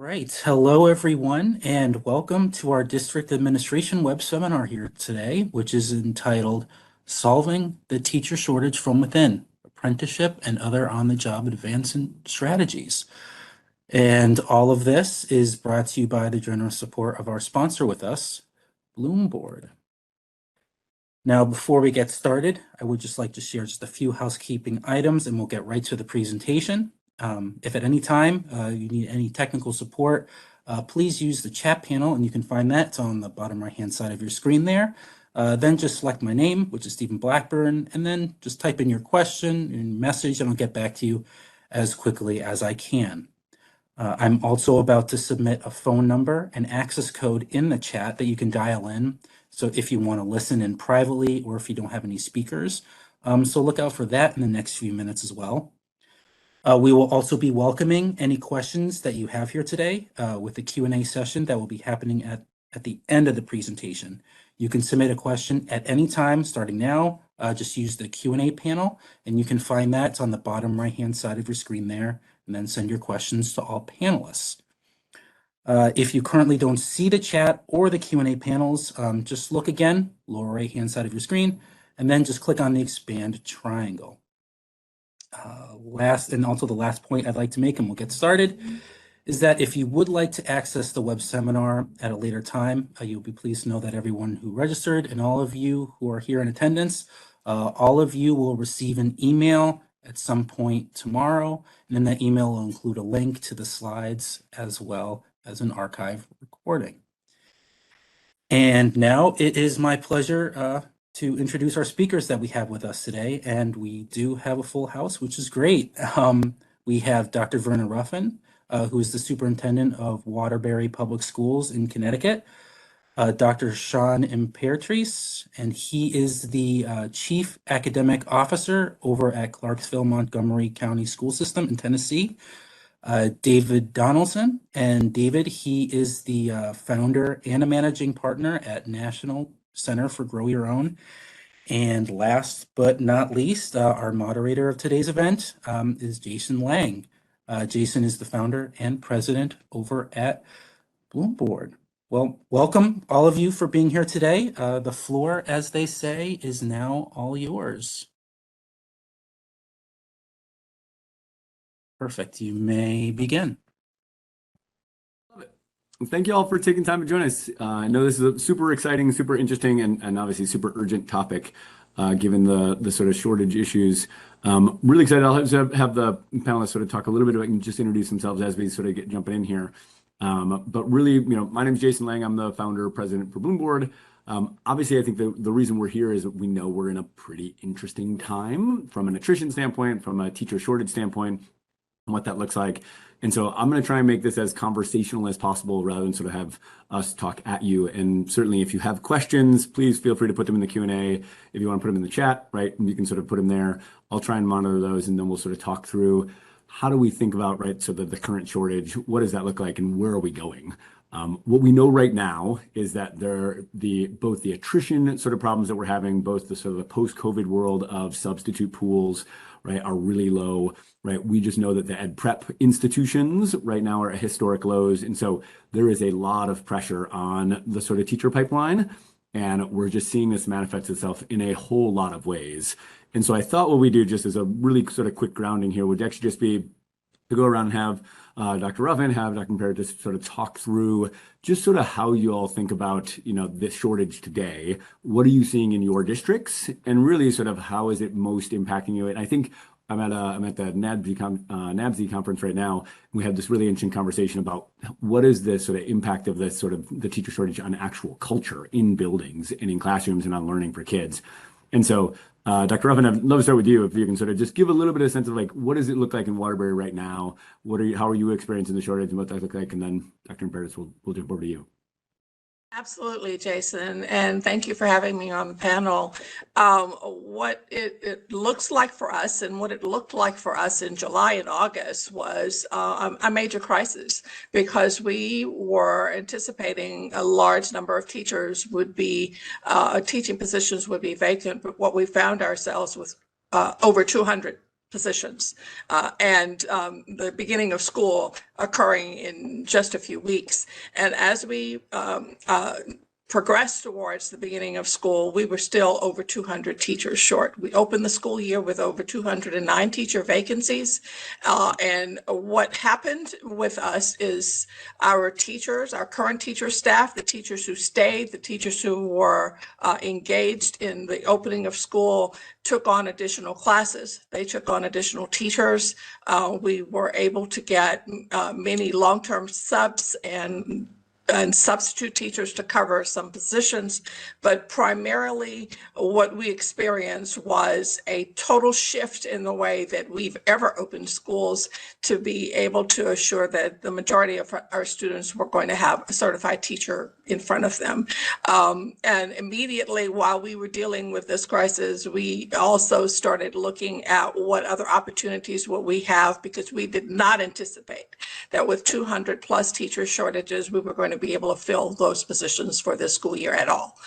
Right. Hello, everyone, and welcome to our district administration web seminar here today, which is entitled Solving the Teacher Shortage from Within, Apprenticeship and Other On-the-Job Advancement Strategies. And all of this is brought to you by the generous support of our sponsor with us, Bloom Board. Now, before we get started, I would just like to share just a few housekeeping items and we'll get right to the presentation. If at any time you need any technical support, please use the chat panel and you can find that. It's on the bottom right-hand side of your screen there. Then just select my name, which is Stephen Blackburn, and then just type in your question and message and I'll get back to you as quickly as I can. I'm also about to submit a phone number and access code in the chat that you can dial in. So if you want to listen in privately or if you don't have any speakers. So look out for that in the next few minutes as well. We will also be welcoming any questions that you have here today with the Q&A session that will be happening at the end of the presentation. You can submit a question at any time starting now. Just use the Q&A panel and you can find that. It's on the bottom right-hand side of your screen there, and then send your questions to all panelists. If you currently don't see the chat or the Q&A panels, just look again, lower right-hand side of your screen, and then just click on the expand triangle. The last point I'd like to make, and we'll get started, is that if you would like to access the web seminar at a later time, you'll be pleased to know that everyone who registered and all of you who are here in attendance, all of you will receive an email at some point tomorrow, and then that email will include a link to the slides as well as an archive recording. And now it is my pleasure to introduce our speakers that we have with us today, and we do have a full house, which is great. We have Dr. Vernon Ruffin, who is the superintendent of Waterbury Public Schools in Connecticut. Dr. Sean Imperatrice, and he is the Chief Academic Officer over at Clarksville Montgomery County School System in Tennessee. David Donaldson, and David, he is the founder and a managing partner at National Center for Grow Your Own. And last but not least, our moderator of today's event is Jason Lang. Jason is the founder and president over at Bloom Board. Well, welcome all of you for being here today. The floor, as they say, is now all yours. Perfect. You may begin. Love it. Well, thank you all for taking time to join us. I know this is a super exciting, super interesting, and obviously super urgent topic, given the sort of shortage issues. Really excited. I'll have the panelists sort of talk a little bit about and just introduce themselves as we sort of get jumping in here. But really, my name is Jason Lang. I'm the founder, president for Bloom Board. Obviously, I think the reason we're here is that we know we're in a pretty interesting time from an attrition standpoint, from a teacher shortage standpoint, and what that looks like. And so I'm going to try and make this as conversational as possible rather than sort of have us talk at you. And certainly if you have questions, please feel free to put them in the Q&A. If you want to put them in the chat, right, you can sort of put them there. I'll try and monitor those, and then we'll sort of talk through how do we think about, right, so the current shortage, what does that look like and where are we going? What we know right now is that both the attrition sort of problems that we're having, both the sort of the post-COVID world of substitute pools, right, are really low, right? We just know that the ed prep institutions right now are at historic lows. And so there is a lot of pressure on the sort of teacher pipeline. And we're just seeing this manifest itself in a whole lot of ways. And so I thought what we do just as a really sort of quick grounding here would actually just be to go around and have Dr. Ruffin, have Dr. Imperatrice just sort of talk through just sort of how you all think about, this shortage today. What are you seeing in your districts? And really sort of how is it most impacting you? And I think I'm at the NABSE conference right now. We have this really interesting conversation about what is the sort of impact of this sort of the teacher shortage on actual culture in buildings and in classrooms and on learning for kids. And so, Dr. Ruffin, I'd love to start with you. If you can sort of just give a little bit of a sense of like, what does it look like in Waterbury right now? How are you experiencing the shortage and what that look like? And then Dr. Imperatrice, we'll jump over to you. Absolutely, Jason, and thank you for having me on the panel. What it looks like for us and what it looked like for us in July and August was a major crisis, because we were anticipating a large number of teachers would be, teaching positions would be vacant, but what we found ourselves with over 200 positions, and the beginning of school occurring in just a few weeks. And as we progressed towards the beginning of school, we were still over 200 teachers short. We opened the school year with over 209 teacher vacancies. And what happened with us is our teachers, our current teacher staff, the teachers who stayed, the teachers who were engaged in the opening of school took on additional classes. They took on additional teachers. We were able to get many long-term subs and substitute teachers to cover some positions, but primarily what we experienced was a total shift in the way that we've ever opened schools to be able to assure that the majority of our students were going to have a certified teacher in front of them. And immediately while we were dealing with this crisis, we also started looking at what other opportunities would we have, because we did not anticipate that with 200 plus teacher shortages, we were going to be able to fill those positions for this school year at all.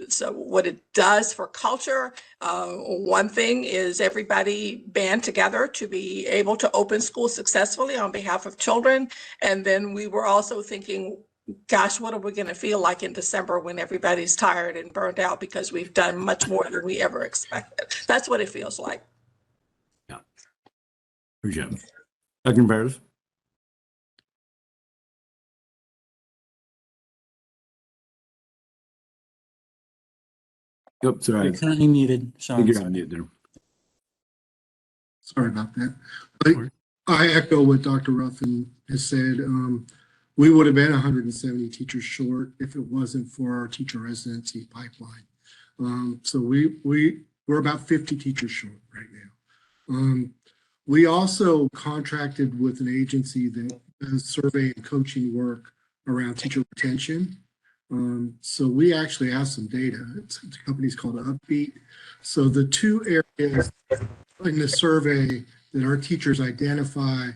So what it does for culture, one thing is everybody band together to be able to open school successfully on behalf of children. And then we were also thinking, gosh, what are we going to feel like in December when everybody's tired and burned out because we've done much more than we ever expected? That's what it feels like. Yeah. Appreciate it. Dr. Barris? Yep, sorry. You're currently muted, I Sean. think you're on mute there. Sorry about that. I echo what Dr. Ruffin has said. We would have been 170 teachers short if it wasn't for our teacher residency pipeline. So we're about 50 teachers short right now. We also contracted with an agency that does survey and coaching work around teacher retention. So we actually have some data. The company's called Upbeat. So the two areas in the survey that our teachers identify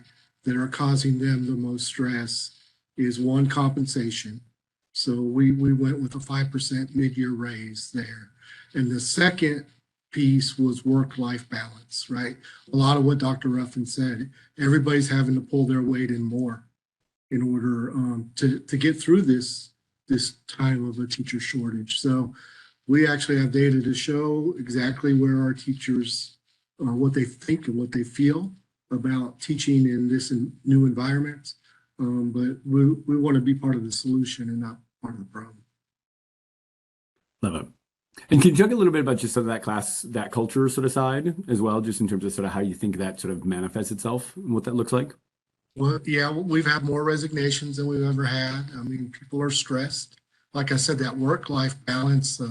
that are causing them the most stress is one, compensation. So we went with a 5% mid-year raise there. And the second piece was work-life balance, right? A lot of what Dr. Ruffin said, everybody's having to pull their weight in more in order to get through this time of a teacher shortage. So we actually have data to show exactly where our teachers, what they think and what they feel about teaching in this new environment. But we want to be part of the solution and not part of the problem. Love it. And can you talk a little bit about just sort of that class, that culture sort of side as well, just in terms of sort of how you think that sort of manifests itself and what that looks like? Well, yeah, we've had more resignations than we've ever had. I mean, people are stressed. Like I said, that work-life balance,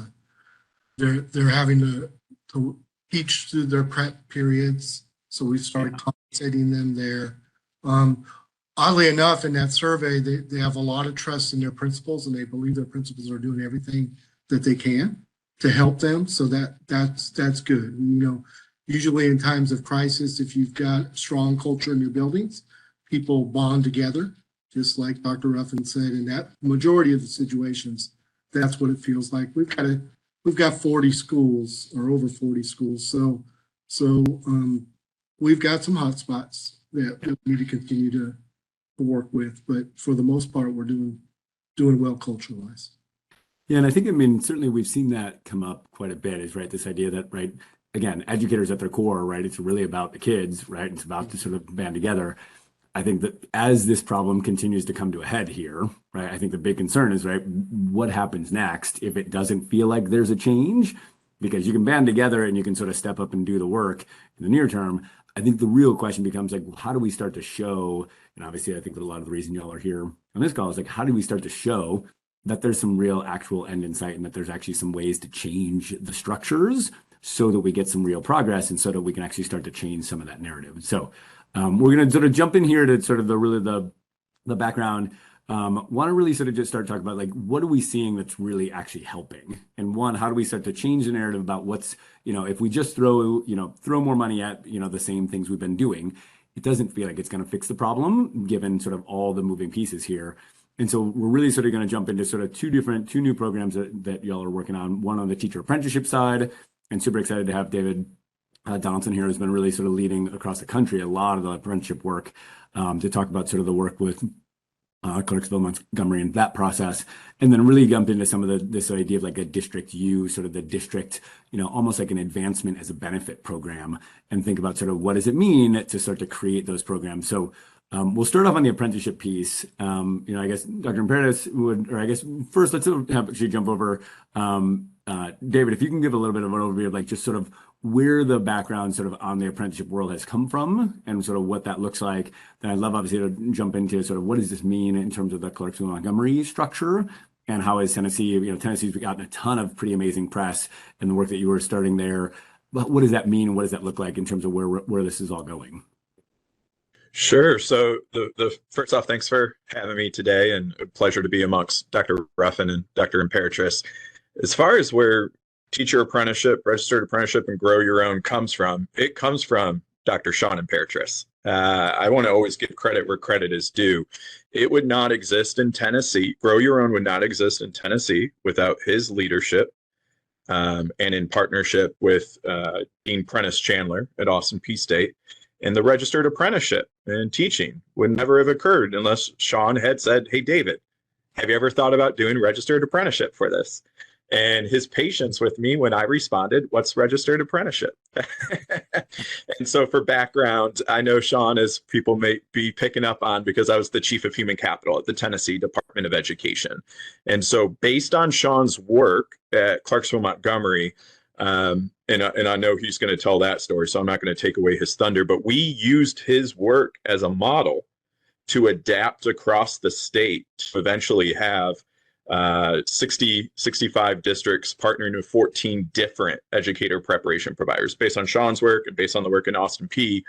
they're having to teach through their prep periods. So we've started compensating them there. Oddly enough, in that survey, they have a lot of trust in their principals, and they believe their principals are doing everything that they can to help them. So that's good. And, you know, usually in times of crisis, if you've got strong culture in your buildings, people bond together, just like Dr. Ruffin said. In that majority of the situations, that's what it feels like. We've got 40 schools or over 40 schools. So we've got some hot spots that we need to continue to work with, but for the most part, we're doing well culture-wise. Yeah, and I think, I mean, certainly we've seen that come up quite a bit, is right, this idea that, right, again, educators at their core, right, it's really about the kids, right, it's about to sort of band together. I think that as this problem continues to come to a head here, right, I think the big concern is, right, what happens next if it doesn't feel like there's a change? Because you can band together and you can sort of step up and do the work in the near term. I think the real question becomes like, how do we start to show, and obviously I think that a lot of the reason y'all are here on this call is like, how do we start to show that there's some real actual end in sight and that there's actually some ways to change the structures so that we get some real progress and so that we can actually start to change some of that narrative. So we're going to sort of jump in here to sort of the background. Want to really sort of just start talking about like, what are we seeing that's really actually helping? And one, how do we start to change the narrative about what's, you know, if we just throw more money at, you know, the same things we've been doing, it doesn't feel like it's going to fix the problem given sort of all the moving pieces here. And so we're really sort of going to jump into sort of two new programs that y'all are working on, one on the teacher apprenticeship side, and super excited to have David Donaldson here has been really sort of leading across the country a lot of the apprenticeship work to talk about sort of the work with Clarksville, Montgomery, and that process, and then really jump into some of this idea of like a district U, sort of the district, almost like an advancement as a benefit program, and think about sort of what does it mean to start to create those programs. So we'll start off on the apprenticeship piece. I guess Dr. Imperatus would, or I guess first let's actually jump over. David, if you can give a little bit of an overview of like just sort of where the background sort of on the apprenticeship world has come from and sort of what that looks like. Then I'd love obviously to jump into sort of what does this mean in terms of the Clarksville Montgomery structure and how is Tennessee, Tennessee's gotten a ton of pretty amazing press and the work that you were starting there. But what does that mean? What does that look like in terms of where this is all going? Sure. So the first off, thanks for having me today, and a pleasure to be amongst Dr. Ruffin and Dr. Imperatrice. As far as where teacher apprenticeship, registered apprenticeship, and grow your own comes from, it comes from Dr. Sean Imperatrice. I want to always give credit where credit is due. It would not exist in Tennessee. Grow Your Own would not exist in Tennessee without his leadership and in partnership with Dean Prentice Chandler at Austin Peay State. And the registered apprenticeship and teaching would never have occurred unless Sean had said, "Hey, David, have you ever thought about doing registered apprenticeship for this?" And his patience with me when I responded, "What's registered apprenticeship?" And so for background, I know Sean, as people may be picking up on, because I was the chief of human capital at the Tennessee Department of Education. And so based on Sean's work at Clarksville Montgomery, and I know he's going to tell that story, so I'm not going to take away his thunder, but we used his work as a model to adapt across the state to eventually have 65 districts partnering with 14 different educator preparation providers based on Sean's work and based on the work in Austin Peay.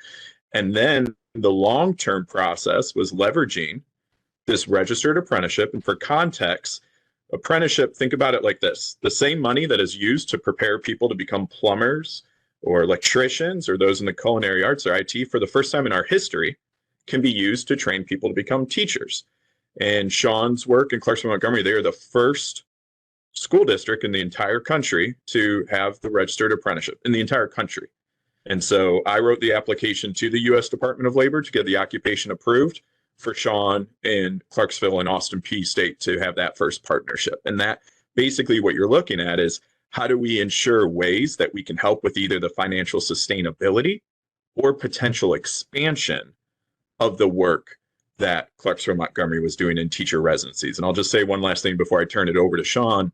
And then the long-term process was leveraging this registered apprenticeship. And for context, apprenticeship, think about it like this: the same money that is used to prepare people to become plumbers or electricians or those in the culinary arts or IT for the first time in our history can be used to train people to become teachers. And Sean's work in Clarksville Montgomery, they are the first school district in the entire country to have the registered apprenticeship in the entire country. And so I wrote the application to the U.S. Department of Labor to get the occupation approved for Sean in Clarksville and Austin Peay State to have that first partnership. And that basically what you're looking at is how do we ensure ways that we can help with either the financial sustainability or potential expansion of the work that Clarksville Montgomery was doing in teacher residencies. And I'll just say one last thing before I turn it over to Sean,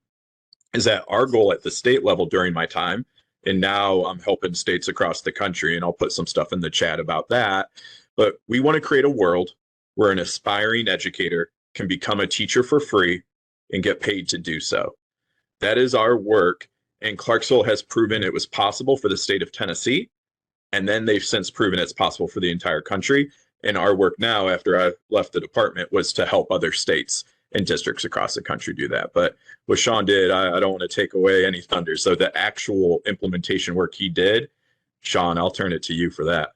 is that our goal at the state level during my time, and now I'm helping states across the country, and I'll put some stuff in the chat about that, but we want to create a world where an aspiring educator can become a teacher for free and get paid to do so. That is our work, and Clarksville has proven it was possible for the state of Tennessee, and then they've since proven it's possible for the entire country. And our work now, after I left the department, was to help other states and districts across the country do that. But what Sean did, I don't want to take away any thunder. So the actual implementation work he did, Sean, I'll turn it to you for that.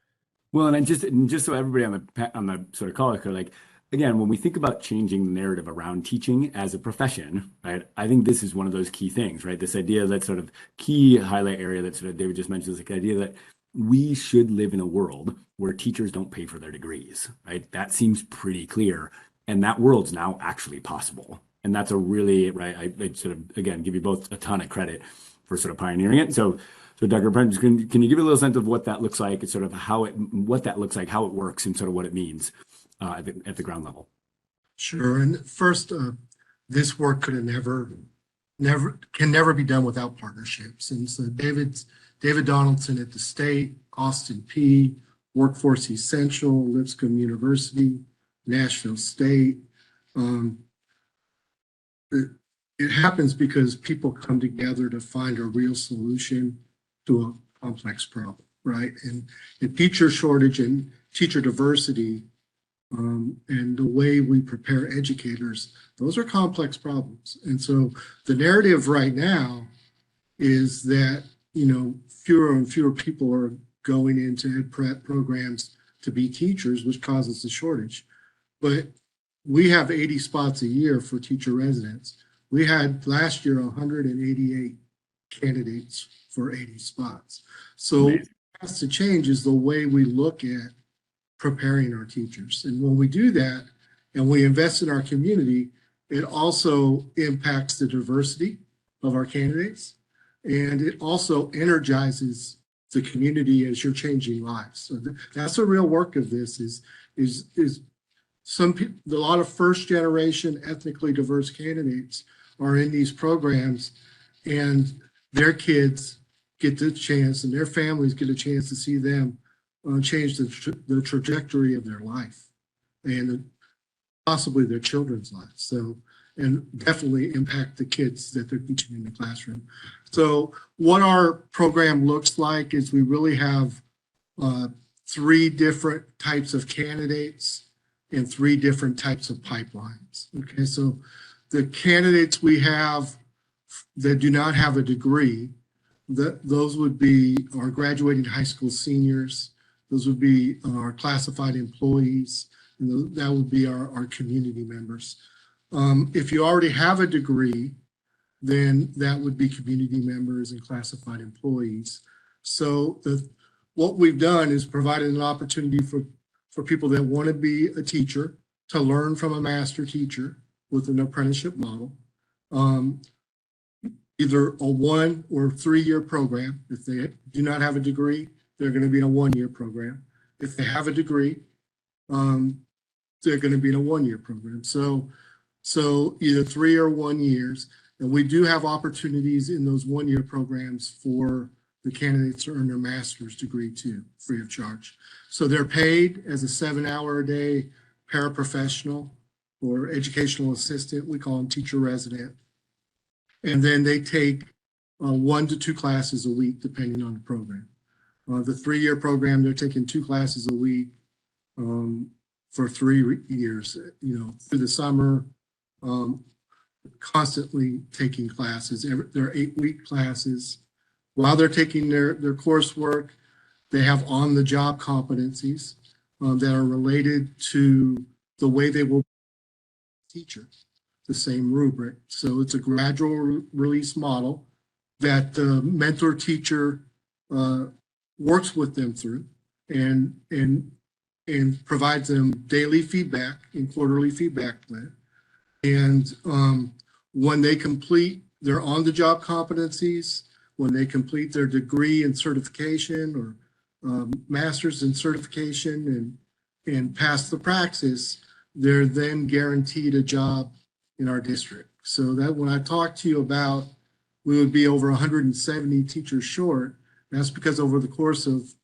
Well, and just so everybody on the sort of call, like, again, when we think about changing the narrative around teaching as a profession, right, I think this is one of those key things, right? This idea, that sort of key highlight area that sort of David just mentioned, is the idea that we should live in a world where teachers don't pay for their degrees, right? That seems pretty clear. And that world's now actually possible. And that's a really, right, I sort of, again, give you both a ton of credit for sort of pioneering it. So Dr. Prentice, can you give a little sense of what that looks like, and sort of what that looks like, how it works, and sort of what it means at the ground level? Sure. And first, this work can never be done without partnerships. And so David Donaldson at the state, Austin Peay, Workforce Essential, Lipscomb University, Nashville State. It happens because people come together to find a real solution to a complex problem, right? And the teacher shortage and teacher diversity and the way we prepare educators, those are complex problems. And so the narrative right now is that, fewer and fewer people are going into ed prep programs to be teachers, which causes the shortage. But we have 80 spots a year for teacher residents. We had last year 188 candidates for 80 spots. So has to change is the way we look at preparing our teachers. And when we do that and we invest in our community, it also impacts the diversity of our candidates. And it also energizes the community as you're changing lives. So that's the real work of this is some people, a lot of first generation ethnically diverse candidates are in these programs, and their kids get the chance and their families get a chance to see them change the trajectory of their life and possibly their children's lives. So, and definitely impact the kids that they're teaching in the classroom. So what our program looks like is we really have 3 different types of candidates and 3 different types of pipelines. Okay, so the candidates we have that do not have a degree, those would be our graduating high school seniors, those would be our classified employees, and that would be our community members. If you already have a degree, then that would be community members and classified employees. So what we've done is provided an opportunity for people that want to be a teacher to learn from a master teacher with an apprenticeship model, either a 1 or 3-year program. If they do not have a degree, they're going to be in a 1-year program. If they have a degree, they're going to be in a 1-year program. So either 3 or 1 years. And we do have opportunities in those 1-year programs for the candidates to earn their master's degree too, free of charge. So they're paid as a 7-hour-a-day paraprofessional or educational assistant. We call them teacher resident. And then they take 1 to 2 classes a week, depending on the program. The 3-year program, they're taking 2 classes a week for 3 years, through the summer, constantly taking classes. They're 8-week classes. While they're taking their coursework, they have on-the-job competencies that are related to the way they will teach the same rubric. So it's a gradual release model that the mentor teacher works with them through and provides them daily feedback and quarterly feedback plan. And when they complete their on-the-job competencies, when they complete their degree and certification or master's in certification and pass the praxis, they're then guaranteed a job in our district. So that when I talk to you about we would be over 170 teachers short, that's because over the course of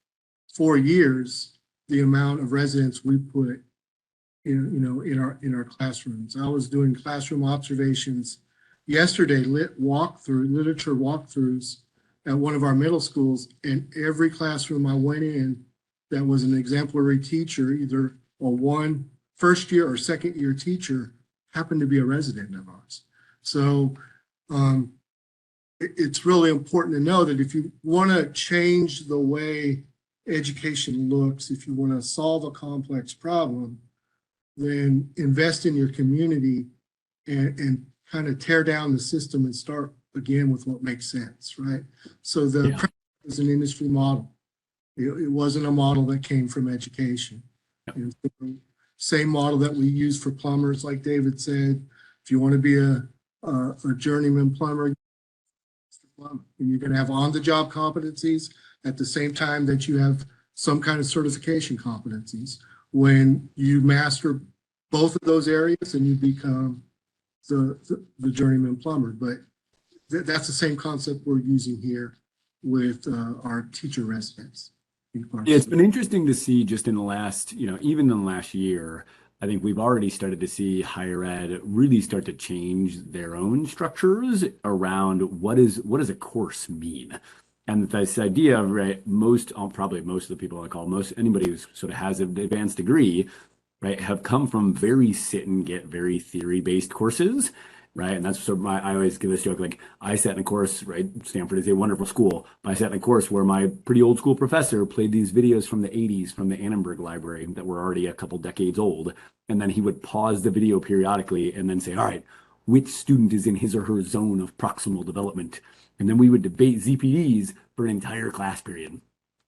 4 years, the amount of residents we put in our classrooms. I was doing classroom observations yesterday, literature walkthroughs at one of our middle schools, and every classroom I went in that was an exemplary teacher, either a first year or second year teacher, happened to be a resident of ours. So it's really important to know that if you want to change the way education looks, if you want to solve a complex problem, then invest in your community and kind of tear down the system and start again with what makes sense, right? So the is an industry model. It wasn't a model that came from education. Same model that we use for plumbers, like David said. If you want to be a journeyman plumber, and you're going to have on-the-job competencies at the same time that you have some kind of certification competencies. When you master both of those areas, and you become the journeyman plumber. But that's the same concept we're using here with our teacher residents. Yeah, it's been interesting to see just in the last, even in the last year, I think we've already started to see higher ed really start to change their own structures around what does a course mean? And this idea of, right, probably most of the people I call, anybody who sort of has an advanced degree, right, have come from very sit and get very theory-based courses, right? And that's sort of I always give this joke, like I sat in a course, right? Stanford is a wonderful school, but I sat in a course where my pretty old school professor played these videos from the 80s from the Annenberg Library that were already a couple decades old. And then he would pause the video periodically and then say, all right, which student is in his or her zone of proximal development? And then we would debate ZPDs for an entire class period.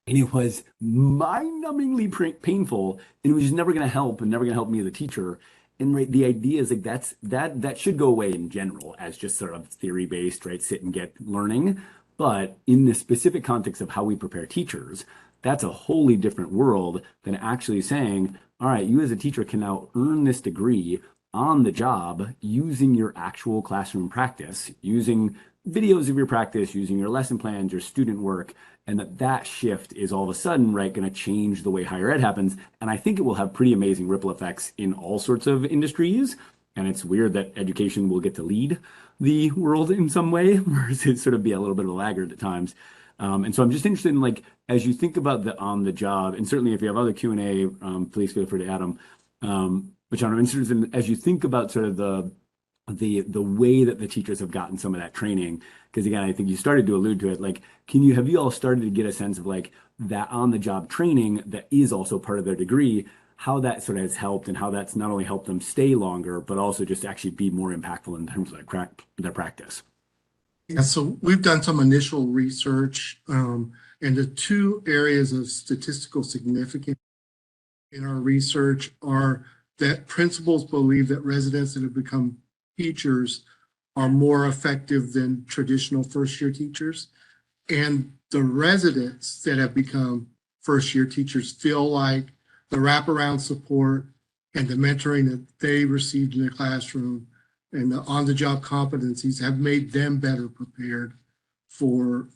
And it was mind-numbingly painful, and it was just never going to help, and never going to help me as a teacher. And right, the idea is like that should go away in general as just sort of theory-based, right? Sit and get learning. But in the specific context of how we prepare teachers, that's a wholly different world than actually saying, all right, you as a teacher can now earn this degree on the job using your actual classroom practice, using videos of your practice, using your lesson plans, your student work, and that shift is all of a sudden, right, going to change the way higher ed happens. And I think it will have pretty amazing ripple effects in all sorts of industries. And it's weird that education will get to lead the world in some way, versus sort of be a little bit of a laggard at times. And so I'm just interested in, like, as you think about the on the job, and certainly if you have other Q&A, please feel free to add them. But John, I'm interested in, as you think about sort of the way that the teachers have gotten some of that training, because again, I think you started to allude to it, like, have you all started to get a sense of like that on the job training that is also part of their degree, how that sort of has helped, and how that's not only helped them stay longer, but also just actually be more impactful in terms of their practice? Yeah, so we've done some initial research, and the two areas of statistical significance in our research are that principals believe that residents that have become teachers are more effective than traditional first-year teachers. And the residents that have become first-year teachers feel like the wraparound support and the mentoring that they received in the classroom and the on-the-job competencies have made them better prepared for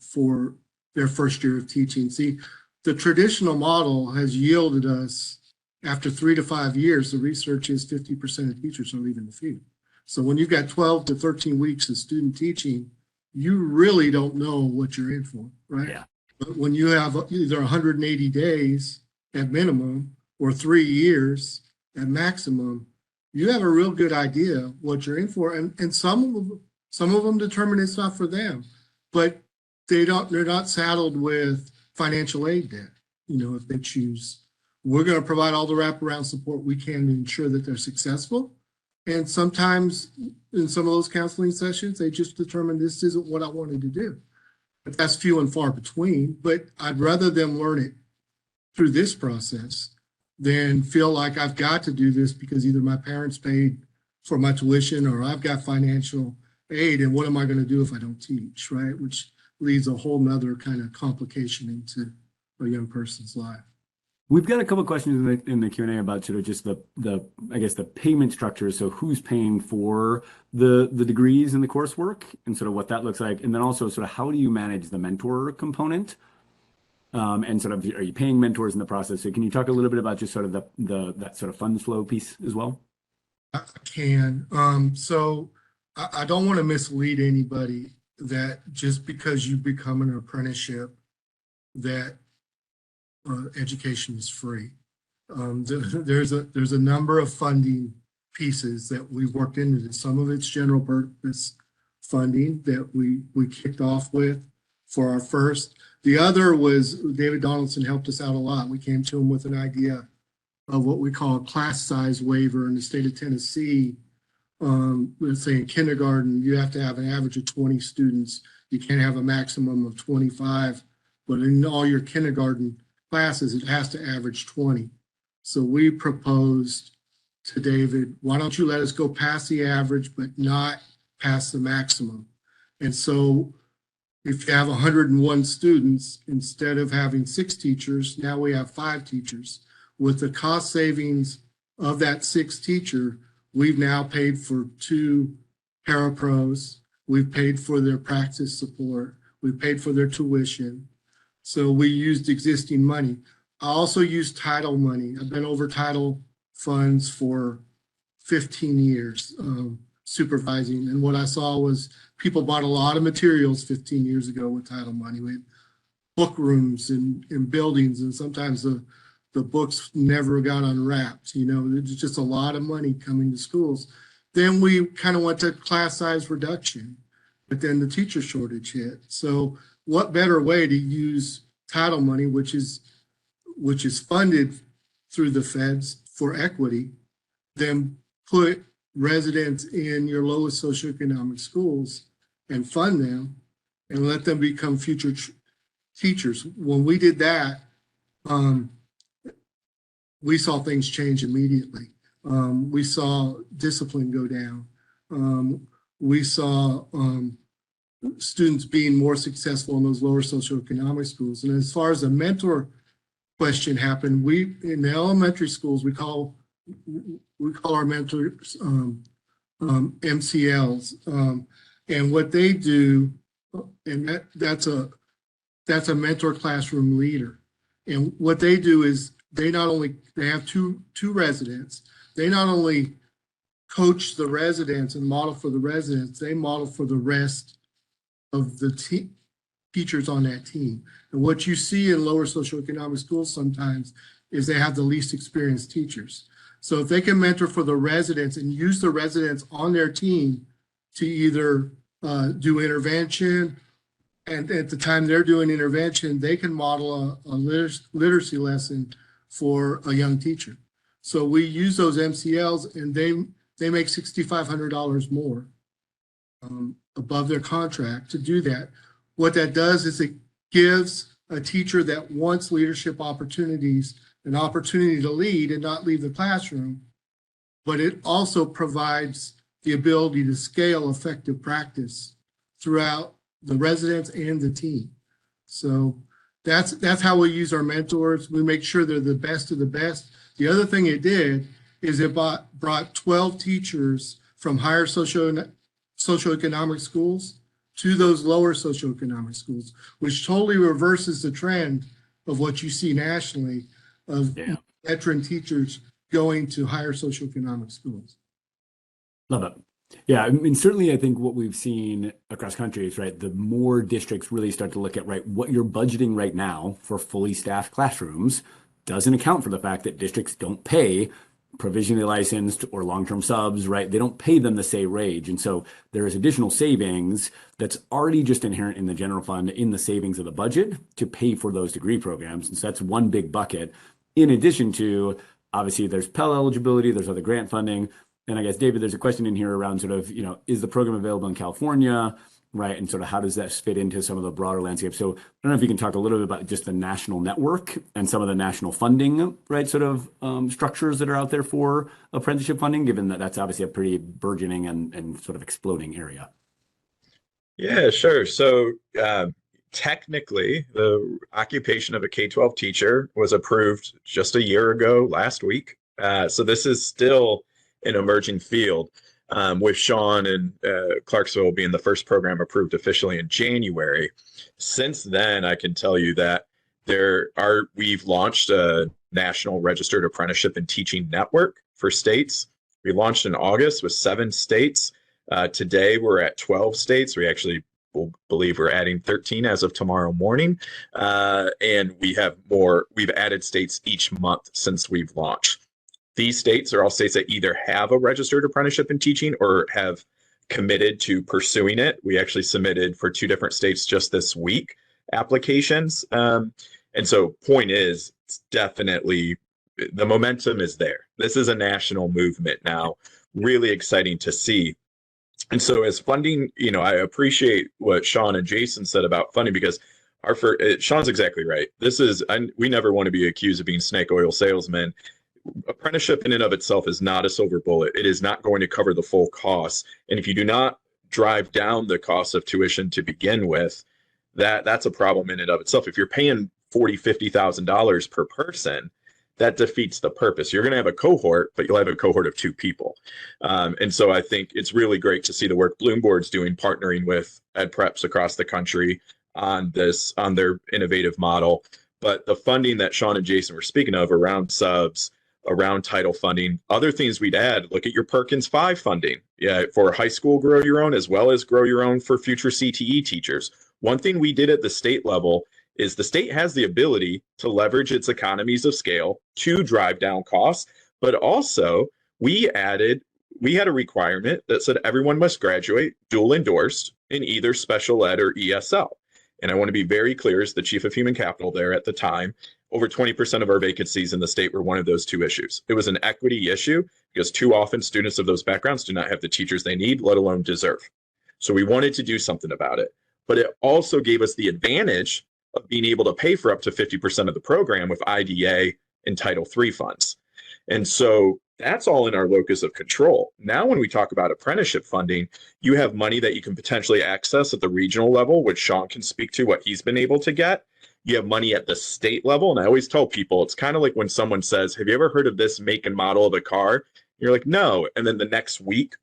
their first year of teaching. See, the traditional model has yielded us, after 3 to 5 years, the research is 50% of teachers are leaving the field. So when you've got 12 to 13 weeks of student teaching, you really don't know what you're in for, right? Yeah. But when you have either 180 days at minimum or 3 years at maximum, you have a real good idea what you're in for. And some of them determine it's not for them, but they're not saddled with financial aid debt. If they choose, we're going to provide all the wraparound support we can to ensure that they're successful. And sometimes in some of those counseling sessions, they just determine this isn't what I wanted to do. But that's few and far between. But I'd rather them learn it through this process than feel like I've got to do this because either my parents paid for my tuition or I've got financial aid. And what am I going to do if I don't teach, right? Which leads a whole nother kind of complication into a young person's life. We've got a couple of questions in the Q&A about sort of just the I guess the payment structure. So who's paying for the degrees and the coursework, and sort of what that looks like, and then also sort of how do you manage the mentor component, and sort of are you paying mentors in the process? So can you talk a little bit about just sort of that sort of funds flow piece as well? I can. So I don't want to mislead anybody that just because you become an apprenticeship that education is free. There's a number of funding pieces that we've worked into this. Some of it's general purpose funding that we kicked off with for our first. The other was David Donaldson helped us out a lot. We came to him with an idea of what we call a class size waiver in the state of Tennessee. Let's say in kindergarten, you have to have an average of 20 students. You can't have a maximum of 25, but in all your kindergarten classes, it has to average 20. So we proposed to David, why don't you let us go past the average, but not past the maximum? And so if you have 101 students, instead of having 6 teachers, now we have 5 teachers. With the cost savings of that 6th teacher, we've now paid for 2 parapros. We've paid for their practice support. We've paid for their tuition. So we used existing money. I also used title money. I've been over title funds for 15 years supervising. And what I saw was people bought a lot of materials 15 years ago with title money. We had book rooms in buildings, and sometimes the books never got unwrapped. There's just a lot of money coming to schools. Then we kind of went to class size reduction, but then the teacher shortage hit. So what better way to use title money, which is funded through the feds for equity, than put residents in your lowest socioeconomic schools and fund them and let them become future teachers. When we did that, we saw things change immediately. We saw discipline go down. We saw students being more successful in those lower socioeconomic schools. And as far as the mentor question happened, we in the elementary schools we call our mentors MCLs, and what they do, and that's a mentor classroom leader. And what they do is they have two residents. They not only coach the residents and model for the residents, they model for the rest of the teachers on that team. And what you see in lower socioeconomic schools sometimes is they have the least experienced teachers. So if they can mentor for the residents and use the residents on their team to either do intervention, and at the time they're doing intervention, they can model a literacy lesson for a young teacher. So we use those MCLs, and they make $6,500 more above their contract to do that. What that does is it gives a teacher that wants leadership opportunities an opportunity to lead and not leave the classroom, but it also provides the ability to scale effective practice throughout the residents and the team. So that's how we use our mentors. We make sure they're the best of the best. The other thing it did is it brought 12 teachers from higher socioeconomic schools to those lower socioeconomic schools, which totally reverses the trend of what you see nationally of veteran teachers going to higher socioeconomic schools. Love it. Yeah, I mean, certainly I think what we've seen across country is, right, the more districts really start to look at, right, what you're budgeting right now for fully staffed classrooms doesn't account for the fact that districts don't pay provisionally licensed or long-term subs, right? They don't pay them the same wage. And so there is additional savings that's already just inherent in the general fund in the savings of the budget to pay for those degree programs. And so that's one big bucket. In addition to, obviously, there's Pell eligibility, there's other grant funding. And I guess, David, there's a question in here around sort of, is the program available in California, right? And sort of how does that fit into some of the broader landscape? So I don't know if you can talk a little bit about just the national network and some of the national funding, right, sort of structures that are out there for apprenticeship funding, given that that's obviously a pretty burgeoning and sort of exploding area. Yeah, sure. So technically, the occupation of a K-12 teacher was approved just a year ago last week. So this is still an emerging field, with Sean and Clarksville being the first program approved officially in January. Since then, I can tell you that we've launched a national registered apprenticeship and teaching network for states. We launched in August with 7 states. Today, we're at 12 states. We actually believe we're adding 13 as of tomorrow morning. And we have more. We've added states each month since we've launched. These states are all states that either have a registered apprenticeship in teaching or have committed to pursuing it. We actually submitted for 2 different states just this week applications. And so point is, it's definitely, the momentum is there. This is a national movement now, really exciting to see. And so as funding, I appreciate what Sean and Jason said about funding, because Sean's exactly right. We never want to be accused of being snake oil salesmen. Apprenticeship in and of itself is not a silver bullet. It is not going to cover the full costs. And if you do not drive down the cost of tuition to begin with, that's a problem in and of itself. If you're paying $40,000, $50,000 per person, that defeats the purpose. You're going to have a cohort, but you'll have a cohort of 2 people. And so I think it's really great to see the work Bloomboard's doing, partnering with ed preps across the country on their innovative model. But the funding that Sean and Jason were speaking of around subs, around title funding, other things we'd add, look at your Perkins 5 funding, for high school grow your own, as well as grow your own for future CTE teachers. One thing we did at the state level is the state has the ability to leverage its economies of scale to drive down costs, but also we had a requirement that said everyone must graduate dual endorsed in either special ed or ESL. And I want to be very clear, as the chief of human capital there at the time, over 20% of our vacancies in the state were one of those 2 issues. It was an equity issue because too often students of those backgrounds do not have the teachers they need, let alone deserve. So we wanted to do something about it. But it also gave us the advantage of being able to pay for up to 50% of the program with IDA and Title III funds. And so that's all in our locus of control. Now, when we talk about apprenticeship funding, you have money that you can potentially access at the regional level, which Sean can speak to what he's been able to get. You have money at the state level. And I always tell people, it's kind of like when someone says, have you ever heard of this make and model of a car? You're like, no. And then the next week,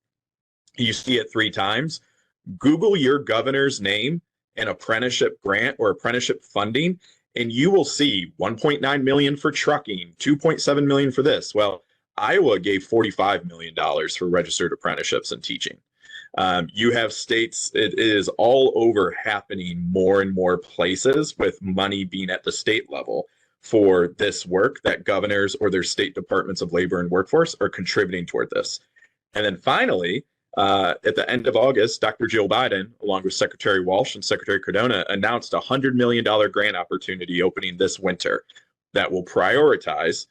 you see it 3 times. Google your governor's name and apprenticeship grant or apprenticeship funding, and you will see 1.9 million for trucking, 2.7 million for this. Well, Iowa gave $45 million for registered apprenticeships and teaching. You have states, it is all over happening more and more places with money being at the state level for this work that governors or their state departments of labor and workforce are contributing toward this. And then finally, at the end of August, Dr. Jill Biden, along with Secretary Walsh and Secretary Cardona, announced a $100 million grant opportunity opening this winter that will prioritize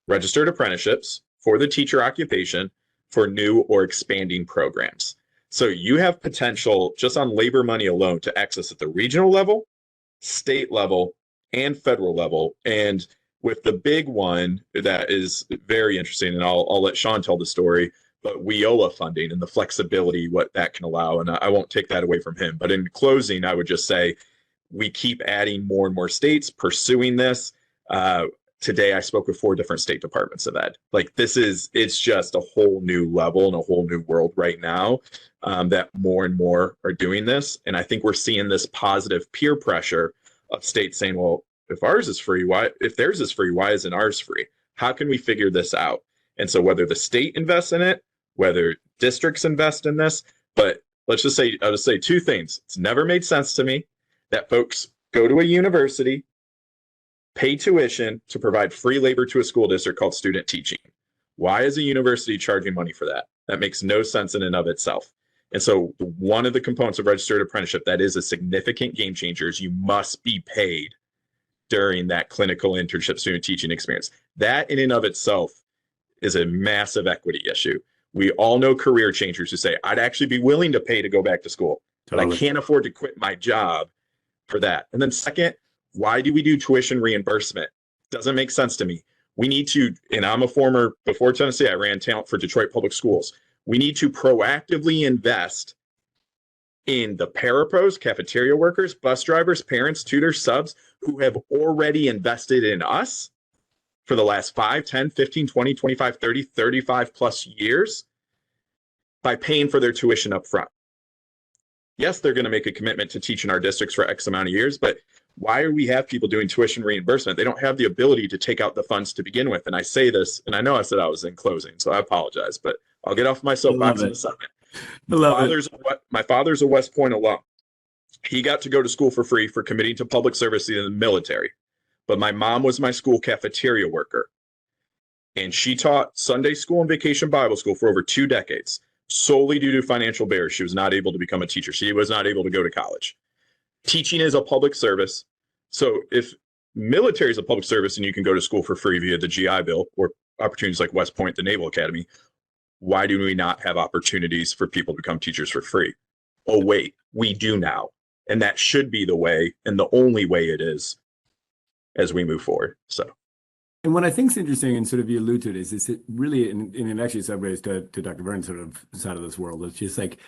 registered apprenticeships for the teacher occupation for new or expanding programs. So you have potential just on labor money alone to access at the regional level, state level, and federal level. And with the big one that is very interesting, and I'll let Sean tell the story, but WIOA funding and the flexibility, what that can allow. And I won't take that away from him. But in closing, I would just say we keep adding more and more states pursuing this. Today, I spoke with 4 different state departments of ed. Like it's just a whole new level and a whole new world right now that more and more are doing this. And I think we're seeing this positive peer pressure of states saying, well, if ours is free, if theirs is free, why isn't ours free? How can we figure this out? And so whether the state invests in it, whether districts invest in this, but I'll just say 2 things. It's never made sense to me that folks go to a university, pay tuition to provide free labor to a school district called student teaching. Why is a university charging money for that? That makes no sense in and of itself. And so one of the components of registered apprenticeship that is a significant game changer is you must be paid during that clinical internship student teaching experience. That in and of itself is a massive equity issue. We all know career changers who say, I'd actually be willing to pay to go back to school, but I can't afford to quit my job for that. And then second, why do we do tuition reimbursement? Doesn't make sense to me. We need to, and I'm a former, before Tennessee, I ran talent for Detroit Public Schools. We need to proactively invest in the parapros, cafeteria workers, bus drivers, parents, tutors, subs who have already invested in us for the last 5, 10, 15, 20, 25, 30, 35 plus years by paying for their tuition up front. Yes, they're going to make a commitment to teach in our districts for X amount of years, but why do we have people doing tuition reimbursement? They don't have the ability to take out the funds to begin with. And I say this, and I know I said I was in closing, so I apologize, but I'll get off my soapbox in a second. My father's a West Point alum. He got to go to school for free for committing to public service in the military. But my mom was my school cafeteria worker. And she taught Sunday school and vacation Bible school for over 2 decades. Solely due to financial barriers, she was not able to become a teacher. She was not able to go to college. Teaching is a public service. So if military is a public service and you can go to school for free via the GI Bill or opportunities like West Point, the Naval Academy, why do we not have opportunities for people to become teachers for free? Oh, wait, we do now. And that should be the way and the only way it is as we move forward. So. And what I think is interesting, and sort of you allude to it, is it really, and it actually segues to Dr. Vern's sort of side of this world. It's just like,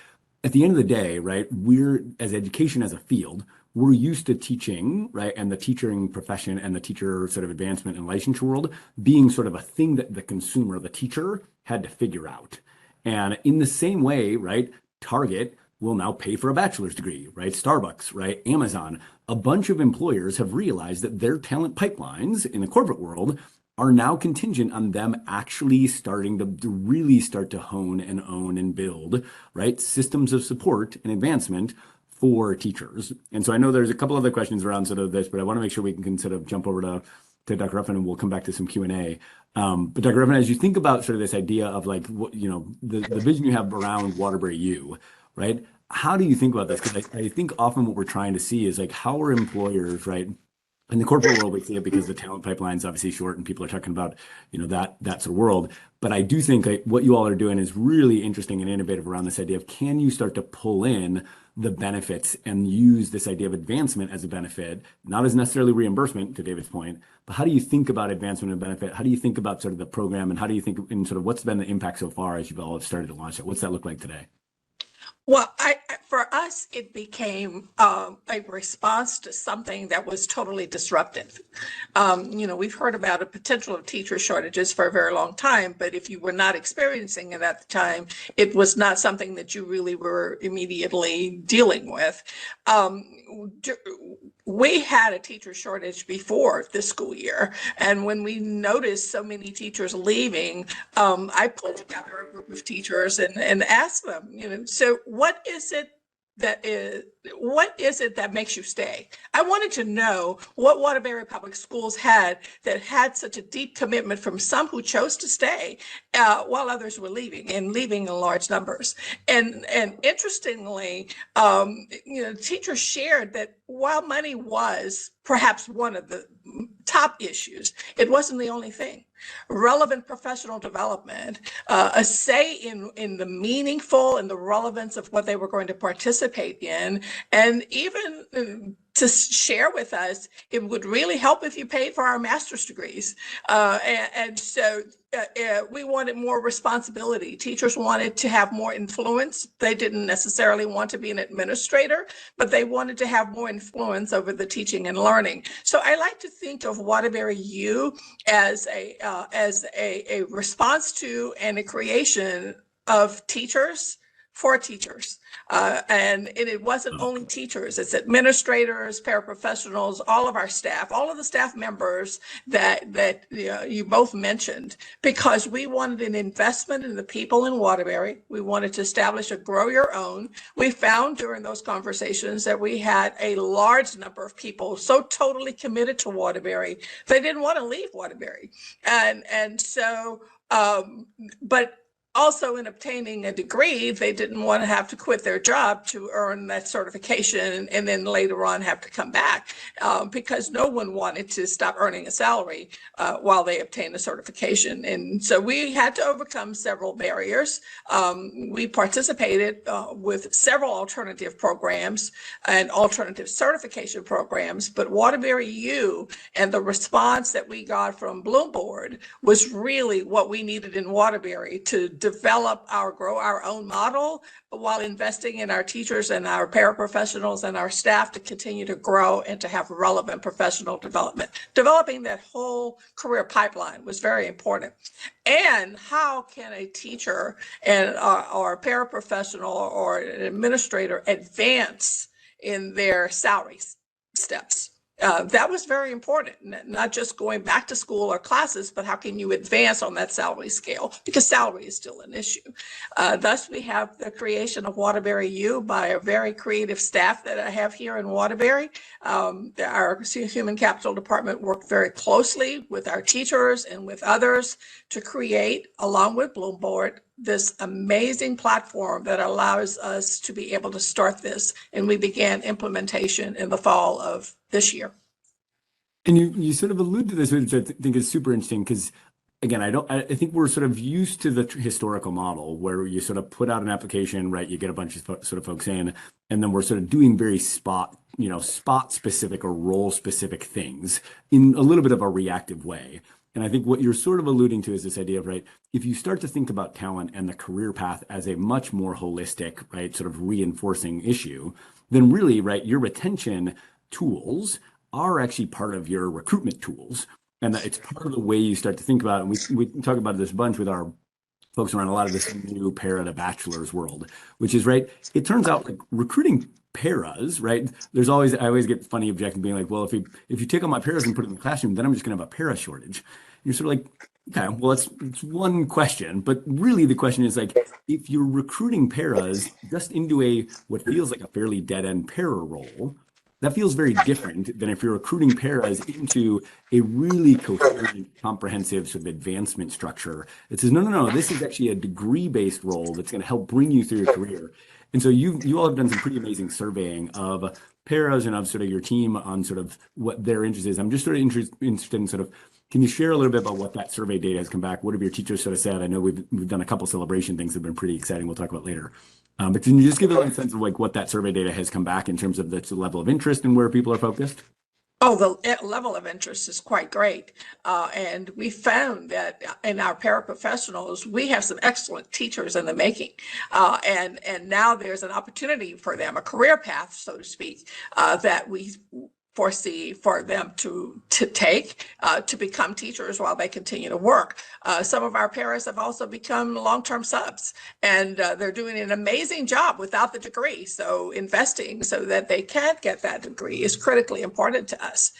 at the end of the day, right, we're, as education as a field, we're used to teaching, right, and the teaching profession and the teacher sort of advancement and licensure world being sort of a thing that the consumer, the teacher, had to figure out. And in the same way, right, Target will now pay for a bachelor's degree, right? Starbucks, right? Amazon. A bunch of employers have realized that their talent pipelines in the corporate world are now contingent on them actually starting to really start to hone and own and build, right, systems of support and advancement for teachers. And so I know there's a couple other questions around sort of this, but I want to make sure we can sort of jump over to Dr. Ruffin, and we'll come back to some Q&A. But Dr. Ruffin, as you think about sort of this idea of like, you know, the vision you have around Waterbury U, right? How do you think about this? Because I think often what we're trying to see is like, how are employers, right? In the corporate world, we see it because the talent pipeline is obviously short and people are talking about, you know, that sort of world. But I do think like what you all are doing is really interesting and innovative around this idea of, can you start to pull in the benefits and use this idea of advancement as a benefit, not as necessarily reimbursement, to David's point, but how do you think about advancement and benefit? How do you think about sort of the program, and how do you think in sort of what's been the impact so far as you've all started to launch it? What's that look like today? Well, for us, it became a response to something that was totally disruptive. We've heard about a potential of teacher shortages for a very long time, but if you were not experiencing it at the time, it was not something that you really were immediately dealing with. We had a teacher shortage before this school year, and when we noticed so many teachers leaving, I pulled together a group of teachers and asked them, so what is it that makes you stay? I wanted to know what Waterbury Public Schools had that had such a deep commitment from some who chose to stay while others were leaving, and leaving in large numbers. And interestingly, teachers shared that while money was perhaps one of the top issues, it wasn't the only thing. Relevant professional development, a say in the meaningful and the relevance of what they were going to participate in, and even to share with us, it would really help if you paid for our master's degrees. So we wanted more responsibility. Teachers wanted to have more influence. They didn't necessarily want to be an administrator, but they wanted to have more influence over the teaching and learning. So I like to think of Waterbury U as a response to and a creation of teachers for teachers. And it wasn't only teachers, it's administrators, paraprofessionals, all of our staff, all of the staff members that you both mentioned, because we wanted an investment in the people in Waterbury. We wanted to establish a grow your own. We found during those conversations that we had a large number of people so totally committed to Waterbury, they didn't want to leave Waterbury. But also in obtaining a degree, they didn't want to have to quit their job to earn that certification and then later on have to come back, because no one wanted to stop earning a salary while they obtained a certification. And so we had to overcome several barriers. We participated with several alternative programs and alternative certification programs, but Waterbury U and the response that we got from Bloom Board was really what we needed in Waterbury to develop grow our own model while investing in our teachers and our paraprofessionals and our staff to continue to grow and to have relevant professional development. Developing that whole career pipeline was very important. And how can a teacher or a paraprofessional or an administrator advance in their salary steps? That was very important, not just going back to school or classes, but how can you advance on that salary scale? Because salary is still an issue. Thus, we have the creation of Waterbury U by a very creative staff that I have here in Waterbury. Our Human Capital Department worked very closely with our teachers and with others to create, along with Bloom Board, this amazing platform that allows us to be able to start this. And we began implementation in the fall of this year. And you sort of allude to this, which I think is super interesting, because again, I think we're sort of used to the historical model where you sort of put out an application, right? You get a bunch of sort of folks in, and then we're sort of doing very spot specific or role specific things in a little bit of a reactive way. And I think what you're sort of alluding to is this idea of, right, if you start to think about talent and the career path as a much more holistic, right, sort of reinforcing issue, then really, right, your retention tools are actually part of your recruitment tools. And that it's part of the way you start to think about it. And we talk about this a bunch with our folks around a lot of this new para to bachelor's world, which is, right, it turns out like recruiting paras, right? I always get funny objection being like, well, if you take all my paras and put it in the classroom, then I'm just gonna have a para shortage. And you're sort of like, okay, well, it's one question, but really the question is like, if you're recruiting paras just into what feels like a fairly dead-end para role, that feels very different than if you're recruiting paras into a really coherent, comprehensive sort of advancement structure. It says, no, this is actually a degree-based role that's going to help bring you through your career. And so you all have done some pretty amazing surveying of paras and of sort of your team on sort of what their interest is. I'm just sort of interested in sort of, can you share a little bit about what that survey data has come back? What have your teachers sort of said? I know we've done a couple celebration things that have been pretty exciting. We'll talk about later. But can you just give a little sense of like what that survey data has come back in terms of the level of interest and where people are focused? Oh, the level of interest is quite great. And we found that in our paraprofessionals, we have some excellent teachers in the making. And now there's an opportunity for them, a career path, so to speak, that we foresee for them to take to become teachers while they continue to work. Some of our paras have also become long-term subs, and they're doing an amazing job without the degree. So investing so that they can get that degree is critically important to us.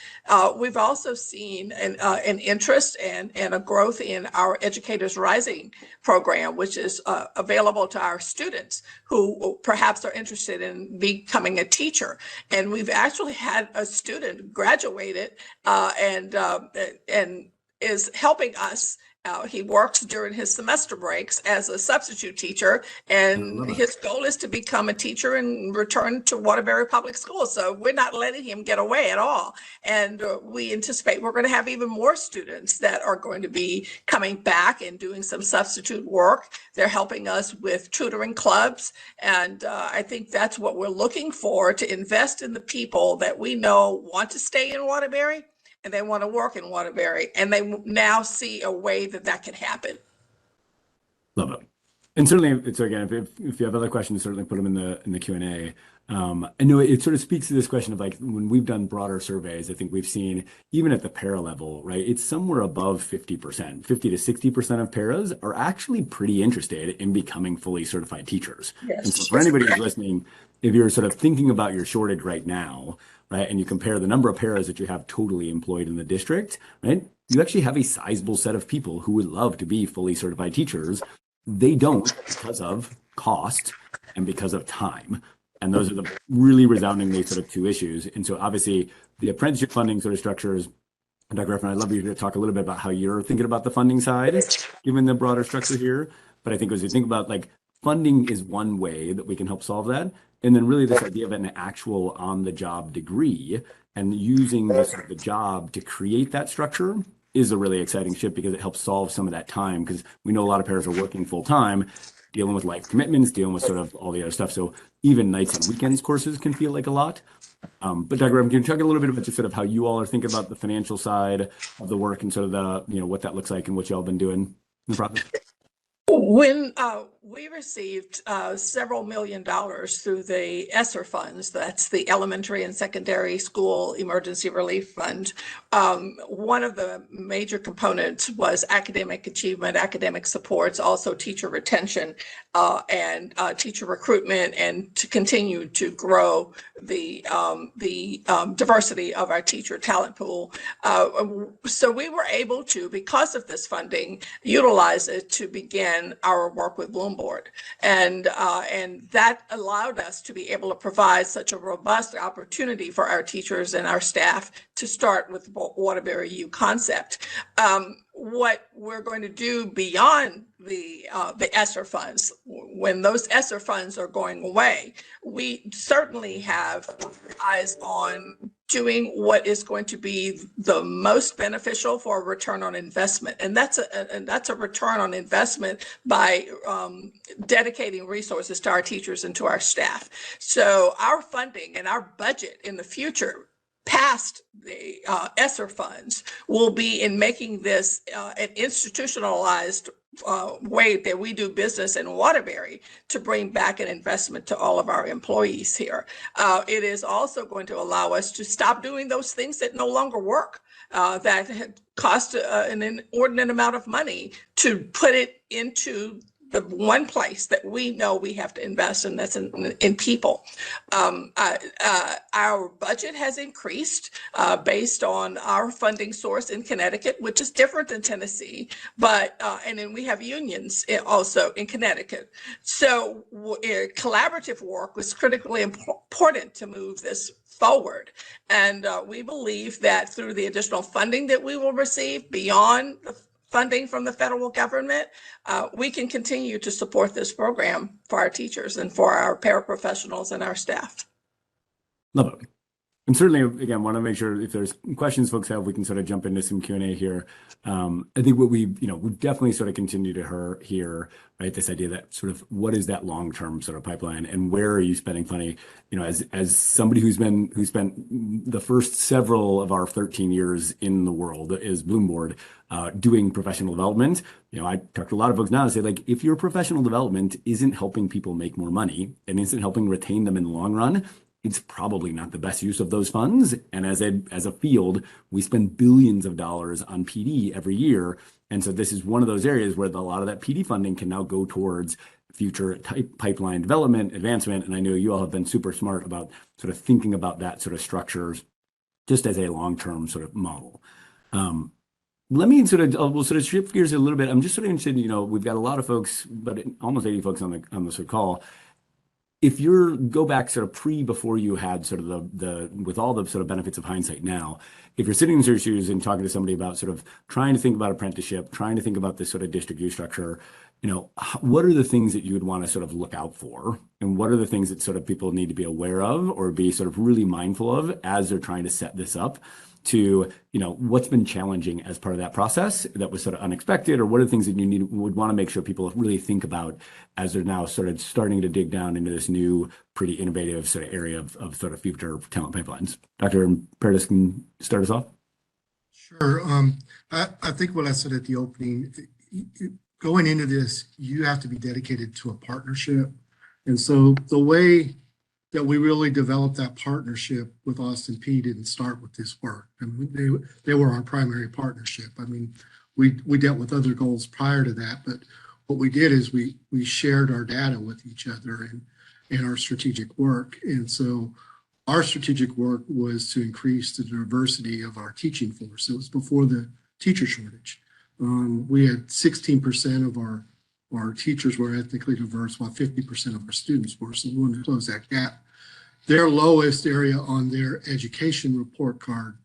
We've also seen an interest and a growth in our Educators Rising program, which is available to our students who perhaps are interested in becoming a teacher. And we've actually had a student graduated and is helping us. He works during his semester breaks as a substitute teacher, and his goal is to become a teacher and return to Waterbury Public Schools. So we're not letting him get away at all. And we anticipate we're going to have even more students that are going to be coming back and doing some substitute work. They're helping us with tutoring clubs. And I think that's what we're looking for, to invest in the people that we know want to stay in Waterbury and they want to work in Waterbury, and they now see a way that that can happen. Love it. And certainly, so again, if you have other questions, certainly put them in the Q&A. I know it sort of speaks to this question of like, when we've done broader surveys, I think we've seen, even at the para level, right, it's somewhere above 50%, 50 to 60% of paras are actually pretty interested in becoming fully certified teachers. Yes. And so for anybody who's listening, if you're sort of thinking about your shortage right now, right, and you compare the number of paras that you have totally employed in the district, right, you actually have a sizable set of people who would love to be fully certified teachers. They don't because of cost and because of time. And those are the really resoundingly sort of two issues. And so obviously the apprenticeship funding sort of structures, Dr. Ruffin, I'd love you to talk a little bit about how you're thinking about the funding side, given the broader structure here. But I think as you think about like, funding is one way that we can help solve that. And then really this idea of an actual on-the-job degree and using the job to create that structure is a really exciting shift, because it helps solve some of that time, because we know a lot of parents are working full time, dealing with life commitments, dealing with sort of all the other stuff. So even nights and weekends courses can feel like a lot. But Dr. Ruffin, can you talk a little bit about just sort of how you all are thinking about the financial side of the work and sort of the, what that looks like and what y'all been doing in the process? When we received several $1 million through the ESSER funds, that's the Elementary and Secondary School Emergency Relief Fund, one of the major components was academic achievement, academic supports, also teacher retention and teacher recruitment, and to continue to grow the diversity of our teacher talent pool. So we were able to, because of this funding, utilize it to begin our work with Bloom Board. And that allowed us to be able to provide such a robust opportunity for our teachers and our staff to start with Waterbury U concept. What we're going to do beyond the ESSER funds, when those ESSER funds are going away, we certainly have eyes on doing what is going to be the most beneficial for a return on investment. And that's a return on investment by dedicating resources to our teachers and to our staff. So our funding and our budget in the future, past the ESSER funds, will be in making this an institutionalized way that we do business in Waterbury, to bring back an investment to all of our employees here. It is also going to allow us to stop doing those things that no longer work, that had cost an inordinate amount of money, to put it into the one place that we know we have to invest in, that's in people. Our budget has increased based on our funding source in Connecticut, which is different than Tennessee, but and then we have unions also in Connecticut. So collaborative work was critically important to move this forward. And we believe that through the additional funding that we will receive beyond funding from the federal government, we can continue to support this program for our teachers and for our paraprofessionals and our staff. Love it. And certainly, again, want to make sure if there's questions folks have, we can sort of jump into some Q&A here. I think what we've definitely sort of continued to hear, right, this idea that sort of what is that long-term sort of pipeline and where are you spending money? As somebody who's spent the first several of our 13 years in the world is Bloomboard, doing professional development. I talk to a lot of folks now and say, like, if your professional development isn't helping people make more money and isn't helping retain them in the long run, it's probably not the best use of those funds. And as a field, we spend billions of dollars on PD every year. And so this is one of those areas where a lot of that PD funding can now go towards future pipeline development, advancement. And I know you all have been super smart about sort of thinking about that sort of structures just as a long-term sort of model. Let me we'll sort of shift gears a little bit. I'm just sort of interested, we've got a lot of folks, but almost 80 folks on the sort of call. If you go back sort of before you had sort of with all the sort of benefits of hindsight now, if you're sitting in your shoes and talking to somebody about sort of trying to think about apprenticeship, trying to think about this sort of district U structure, what are the things that you would want to sort of look out for? And what are the things that sort of people need to be aware of or be sort of really mindful of as they're trying to set this up to, what's been challenging as part of that process that was sort of unexpected, or what are the things that you would want to make sure people really think about as they're now sort of starting to dig down into this new, pretty innovative sort of area of sort of future talent pipelines? Dr. Paradis can start us off. Sure. I think what I said at the opening, going into this, you have to be dedicated to a partnership. And so the way that we really developed that partnership with Austin Peay didn't start with this work. I mean, they were our primary partnership. I mean, we dealt with other goals prior to that, but what we did is we shared our data with each other and our strategic work. And so our strategic work was to increase the diversity of our teaching force. It was before the teacher shortage. We had 16% of our teachers were ethnically diverse, while 50% of our students were. So we wanted to close that gap. Their lowest area on their education report card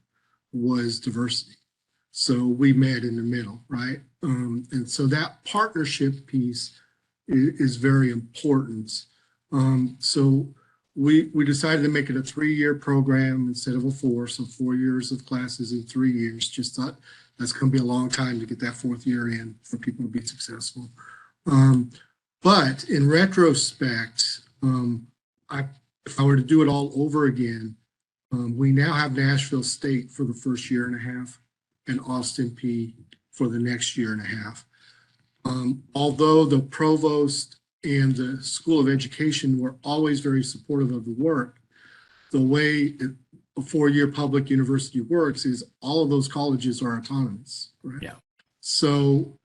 was diversity. So we met in the middle, right? And so that partnership piece is very important. So we decided to make it a 3-year program instead of a 4. So 4 years of classes in 3 years. Just thought that's going to be a long time to get that 4th year in for people to be successful. But in retrospect, if I were to do it all over again, we now have Nashville State for the first year and a half and Austin Peay for the next year and a half. Although the provost and the School of Education were always very supportive of the work, the way a 4-year public university works is all of those colleges are autonomous, right? Yeah. So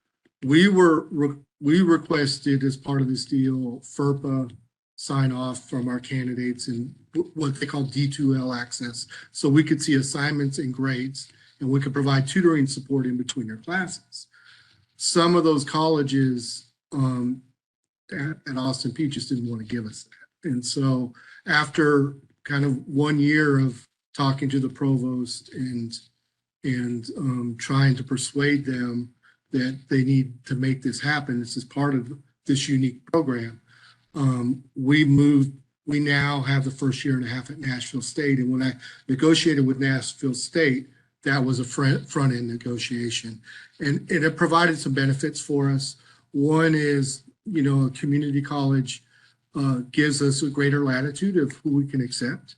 we requested as part of this deal, FERPA sign off from our candidates and what they call D2L access. So we could see assignments and grades and we could provide tutoring support in between their classes. Some of those colleges at Austin Peay just didn't want to give us that. And so after kind of 1 year of talking to the provost and trying to persuade them that they need to make this happen, this is part of this unique program, we now have the first year and a half at Nashville State. And when I negotiated with Nashville State, that was a front-end negotiation. And it provided some benefits for us. One is, a community college gives us a greater latitude of who we can accept.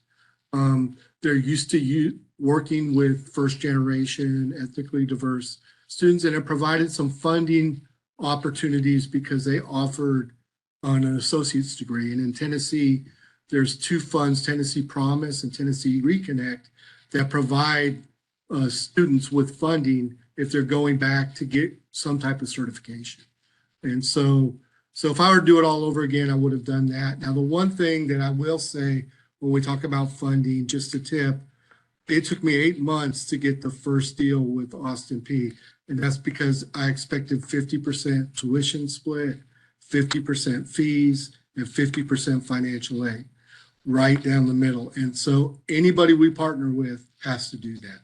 They're used to working with first-generation, ethnically diverse students, and it provided some funding opportunities because they offered on an associate's degree. And in Tennessee, there's 2 funds, Tennessee Promise and Tennessee Reconnect, that provide students with funding if they're going back to get some type of certification. And so if I were to do it all over again, I would have done that. Now, the one thing that I will say when we talk about funding, just a tip, it took me 8 months to get the first deal with Austin Peay. And that's because I expected 50% tuition split, 50% fees, and 50% financial aid, right down the middle. And so anybody we partner with has to do that.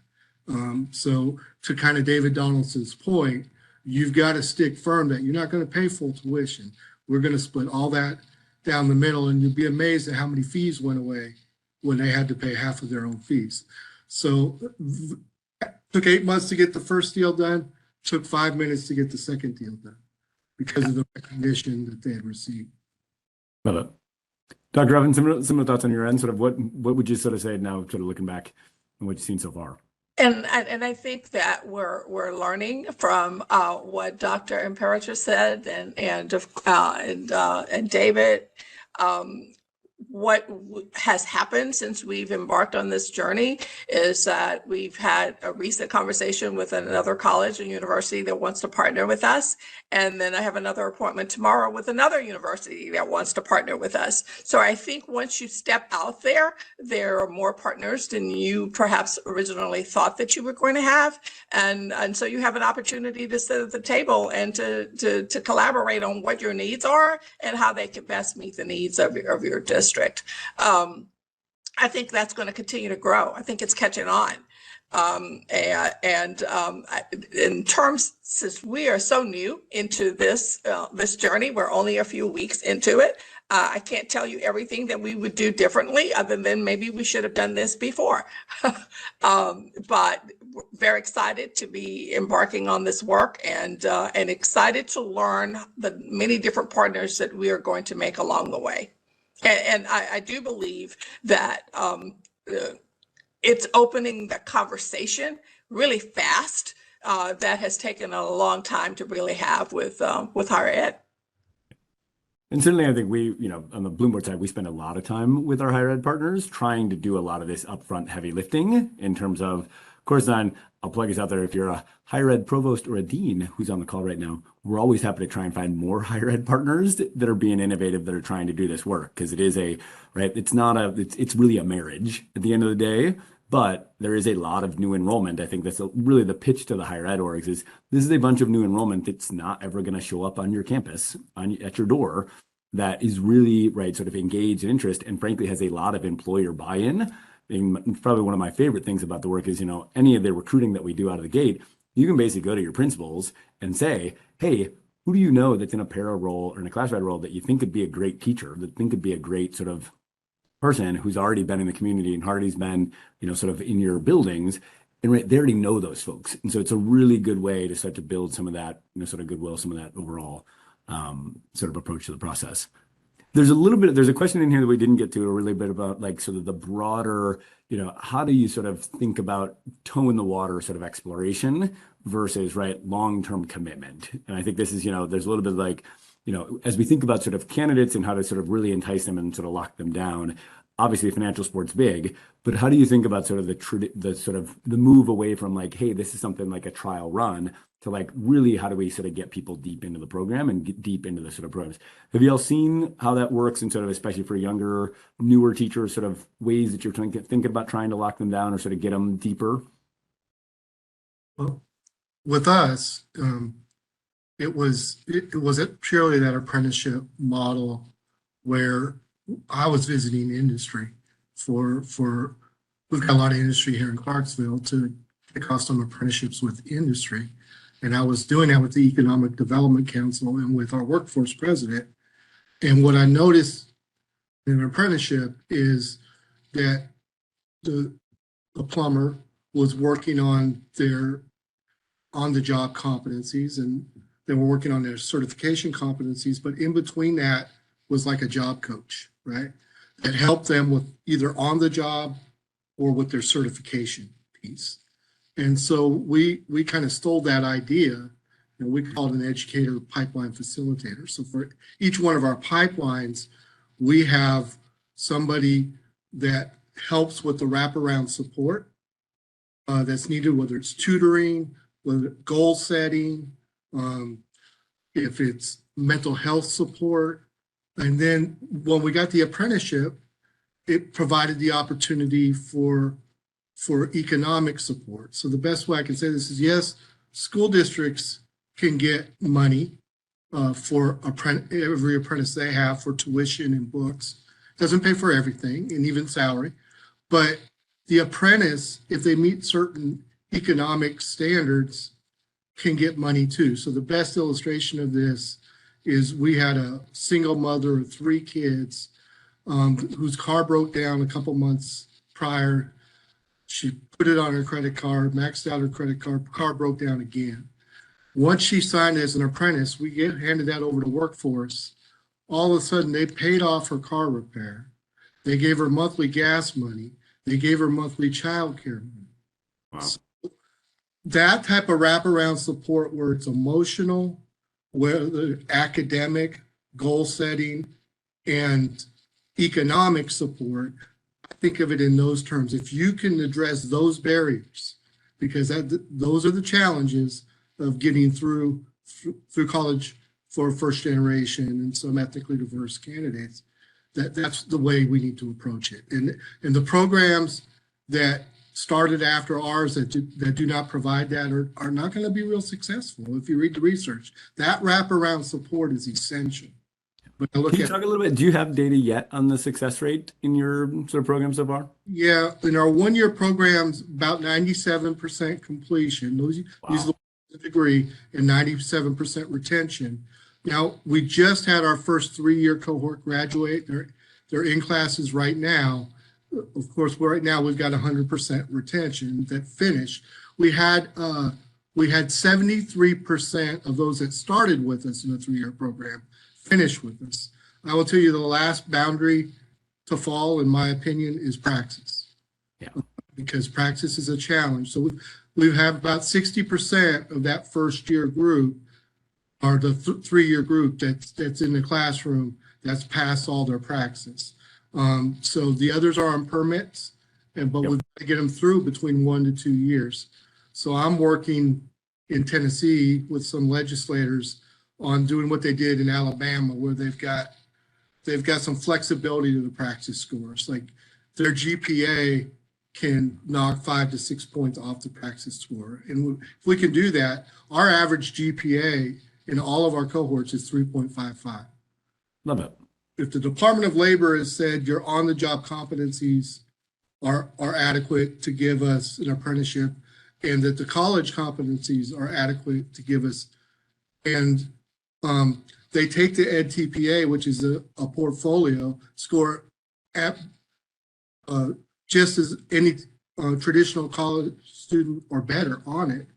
So to kind of David Donaldson's point, you've got to stick firm that you're not going to pay full tuition. We're going to split all that down the middle, and you'll be amazed at how many fees went away when they had to pay half of their own fees. So took 8 months to get the first deal done, took 5 minutes to get the second deal done because of the recognition that they had received. Love it. Dr. Ruffin, some of the thoughts on your end, sort of what would you sort of say now, sort of looking back and what you've seen so far? And I think that we're learning from what Dr. Imperator said and David. What has happened since we've embarked on this journey is that we've had a recent conversation with another college and university that wants to partner with us. And then I have another appointment tomorrow with another university that wants to partner with us. So I think once you step out there, there are more partners than you perhaps originally thought that you were going to have. And so you have an opportunity to sit at the table and to collaborate on what your needs are and how they can best meet the needs of your district. I think that's going to continue to grow. I think it's catching on. In terms, since we are so new into this journey, we're only a few weeks into it. I can't tell you everything that we would do differently, other than maybe we should have done this before. But very excited to be embarking on this work, and excited to learn the many different partners that we are going to make along the way. And I do believe that it's opening the conversation really fast. That has taken a long time to really have with higher ed. And certainly, I think we, on the Bloomberg side, we spend a lot of time with our higher ed partners trying to do a lot of this upfront heavy lifting in terms of course, then I'll plug us out there. If you're a higher ed provost or a dean who's on the call right now, we're always happy to try and find more higher ed partners that are being innovative, that are trying to do this work. Because it is it's really a marriage at the end of the day. But there is a lot of new enrollment. I think that's really the pitch to the higher ed orgs is this is a bunch of new enrollment that's not ever going to show up on your campus, at your door, that is really, sort of engaged in interest and frankly has a lot of employer buy-in. And probably one of my favorite things about the work is, any of the recruiting that we do out of the gate, you can basically go to your principals and say, hey, who do you know that's in a para role or in a classified role that you think could be a great teacher, that think could be a great sort of person who's already been in the community and already's been, sort of in your buildings, and they already know those folks. And so it's a really good way to start to build some of that, sort of goodwill, some of that overall sort of approach to the process. There's a question in here that we didn't get to, a really bit about sort of the broader, how do you sort of think about toe in the water sort of exploration versus long-term commitment? And I think this is, there's a little bit as we think about sort of candidates and how to sort of really entice them and sort of lock them down, obviously financial support's big, but how do you think about sort of the move away from hey, this is something like a trial run to really how do we sort of get people deep into the program and get deep into the sort of programs? Have you all seen how that works and sort of, especially for younger, newer teachers, sort of ways that you're thinking about trying to lock them down or sort of get them deeper? Well, with us, it was purely that apprenticeship model where I was visiting industry we've got a lot of industry here in Clarksville to kick off some apprenticeships with industry. And I was doing that with the Economic Development Council and with our workforce president. And what I noticed in an apprenticeship is that the plumber was working on their on-the-job competencies, and they were working on their certification competencies. But in between that was like a job coach, right? That helped them with either on the job or with their certification piece. And so we kind of stole that idea, and we called an educator pipeline facilitator. So for each one of our pipelines, we have somebody that helps with the wraparound support that's needed, whether it's tutoring, whether it's goal setting, if it's mental health support. And then when we got the apprenticeship, it provided the opportunity for economic support. So the best way I can say this is, yes, school districts can get money for every apprentice they have for tuition and books. Doesn't pay for everything, and even salary. But the apprentice, if they meet certain economic standards, can get money too. So the best illustration of this is we had a single mother of 3 kids whose car broke down a couple months prior. She put it on her credit card, maxed out her credit card, car broke down again. Once she signed as an apprentice, we handed that over to workforce. All of a sudden, they paid off her car repair. They gave her monthly gas money. They gave her monthly child care money. Wow. So that type of wraparound support where it's emotional, where the academic, goal setting, and economic support, I think of it in those terms. If you can address those barriers, because those are the challenges of getting through college for first generation and some ethnically diverse candidates, that's the way we need to approach it. And the programs that started after ours that do not provide that are not going to be real successful. If you read the research, that wraparound support is essential. But I look Can you talk a little bit? Do you have data yet on the success rate in your sort of program so far? Yeah, in our 1-year programs, about 97% completion. Those use the degree and 97% retention. Now, we just had our first 3-year cohort graduate. They're in classes right now. Of course, right now we've got 100% retention that finished. We had 73% of those that started with us in the 3-year program finish with us. I will tell you the last boundary to fall, in my opinion, is praxis. Yeah. Because praxis is a challenge. So we have about 60% of that first year group are the 3-year group that's in the classroom that's passed all their praxis. So the others are on permits, but we've got to get them through between 1 to 2 years. So I'm working in Tennessee with some legislators on doing what they did in Alabama, where they've got some flexibility to the praxis scores. Like their GPA can knock 5 to 6 points off the praxis score. And if we can do that, our average GPA in all of our cohorts is 3.55. Love it. If the Department of Labor has said your on-the-job competencies are adequate to give us an apprenticeship, and that the college competencies are adequate to give us, and they take the EdTPA, which is a portfolio score, at just as any traditional college student or better on it,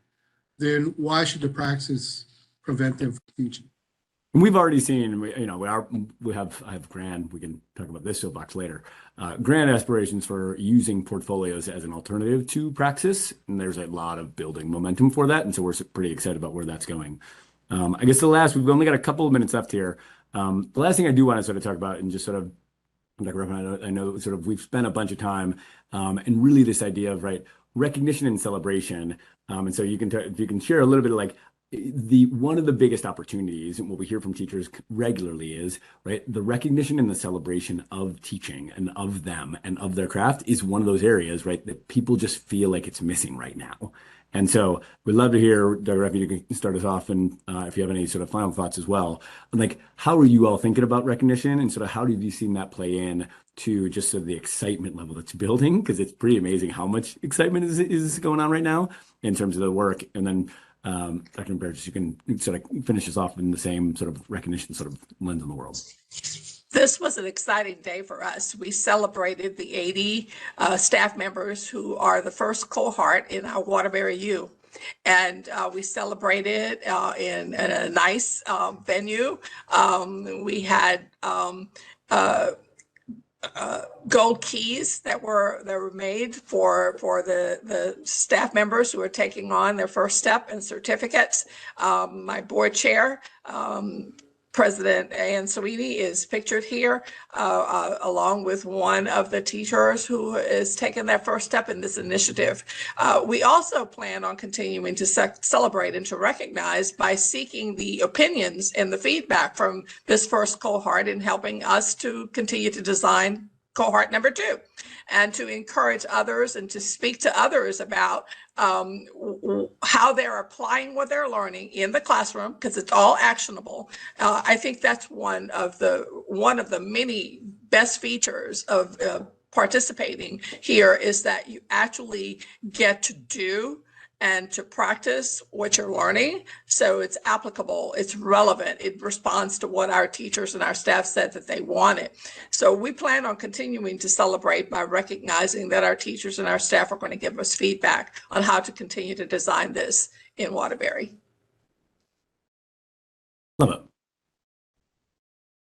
then why should the praxis prevent them from teaching? And we've already seen, I have grand, we can talk about this soapbox later, grand aspirations for using portfolios as an alternative to praxis. And there's a lot of building momentum for that. And so we're pretty excited about where that's going. I guess we've only got a couple of minutes left here. The last thing I do want to sort of talk about and just sort of, I know sort of we've spent a bunch of time and really this idea of recognition and celebration. And so if you can share a little bit of one of the biggest opportunities and what we hear from teachers regularly is the recognition and the celebration of teaching and of them and of their craft is one of those areas that people just feel like it's missing right now. And so we'd love to hear, Dr. Ruffin, you can start us off, and if you have any sort of final thoughts as well. How are you all thinking about recognition, and sort of how have you seen that play in to just sort of the excitement level that's building? Because it's pretty amazing how much excitement is going on right now in terms of the work. And then Dr. Burgess, you can sort of finish us off in the same sort of recognition sort of lens in the world. This was an exciting day for us. We celebrated the 80 staff members who are the first cohort in our Waterbury U. And we celebrated in a nice venue. We had gold keys that were made for the staff members who are taking on their first step, and certificates. My board chair, President Ann Sweetie, is pictured here, along with one of the teachers who is taking their first step in this initiative. We also plan on continuing to celebrate and to recognize by seeking the opinions and the feedback from this first cohort in helping us to continue to design cohort number 2, and to encourage others and to speak to others about how they're applying what they're learning in the classroom, because it's all actionable. I think that's one of the many best features of participating here, is that you actually get to do and to practice what you're learning. So it's applicable, it's relevant, it responds to what our teachers and our staff said that they wanted. So we plan on continuing to celebrate by recognizing that our teachers and our staff are going to give us feedback on how to continue to design this in Waterbury. Love it.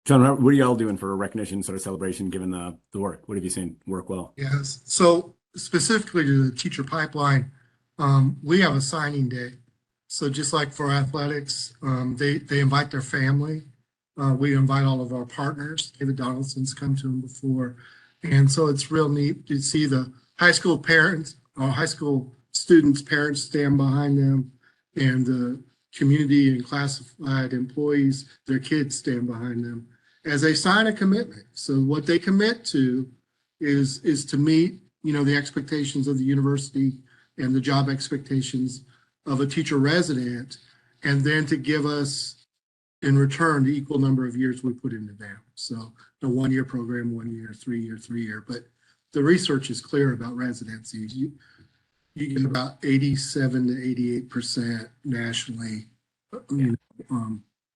John, what are y'all doing for a recognition sort of celebration given the work? What have you seen work well? Yes. So specifically to the teacher pipeline, we have a signing day. So just like for athletics, they invite their family. We invite all of our partners. David Donaldson's come to them before. And so it's real neat to see the high school parents, or high school students' parents stand behind them, and the community and classified employees, their kids stand behind them as they sign a commitment. So what they commit to is to meet, the expectations of the university and the job expectations of a teacher resident, and then to give us in return the equal number of years we put into them. So a 1-year program, 1 year, 3 year, 3 year. But the research is clear about residencies. You get about 87 to 88% nationally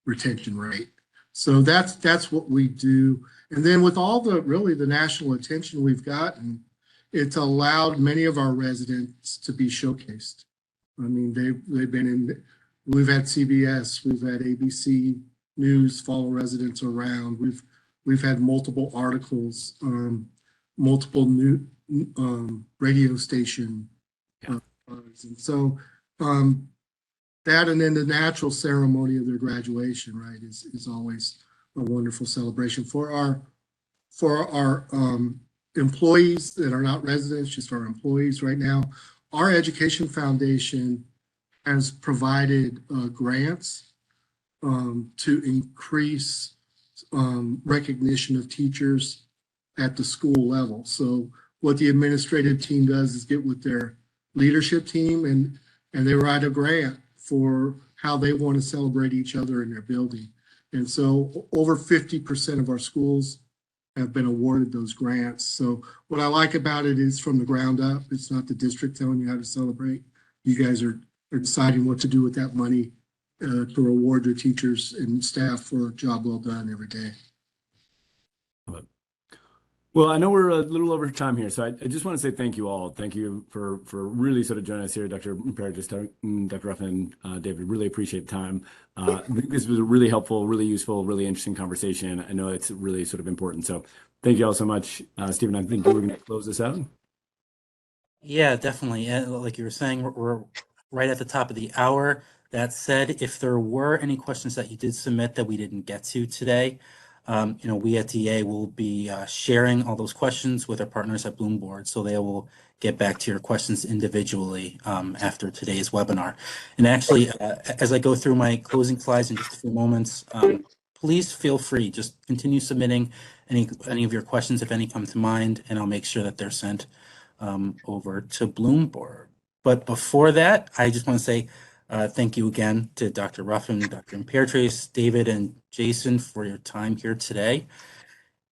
retention rate. So that's what we do. And then with all the national attention we've gotten, it's allowed many of our residents to be showcased. I mean, they've been we've had CBS, we've had ABC News follow residents around. We've had multiple articles, multiple new radio station. And so that, and then the natural ceremony of their graduation, right, is always a wonderful celebration for our employees that are not residents, just our employees right now. Our education foundation has provided grants to increase recognition of teachers at the school level. So what the administrative team does is get with their leadership team and they write a grant for how they want to celebrate each other in their building. And so over 50% of our schools have been awarded those grants. So what I like about it is from the ground up. It's not the district telling you how to celebrate. You guys are deciding what to do with that money to reward your teachers and staff for a job well done every day. Well, I know we're a little over time here, so I just want to say thank you all. Thank you for really sort of joining us here, Dr. Paradis, Dr. Ruffin, David. Really appreciate the time. I think this was a really helpful, really useful, really interesting conversation. I know it's really sort of important. So thank you all so much. Stephen, I think we're going to close this out. Yeah, definitely. And like you were saying, we're right at the top of the hour. That said, if there were any questions that you did submit that we didn't get to today, we at DA will be sharing all those questions with our partners at Bloomboard, so they will get back to your questions individually after today's webinar. And actually, as I go through my closing slides in just a few moments, please feel free, just continue submitting any of your questions if any come to mind, and I'll make sure that they're sent over to Bloomboard. But before that, I just want to say thank you again to Dr. Ruffin, Dr. Paradis, David, and Jason for your time here today.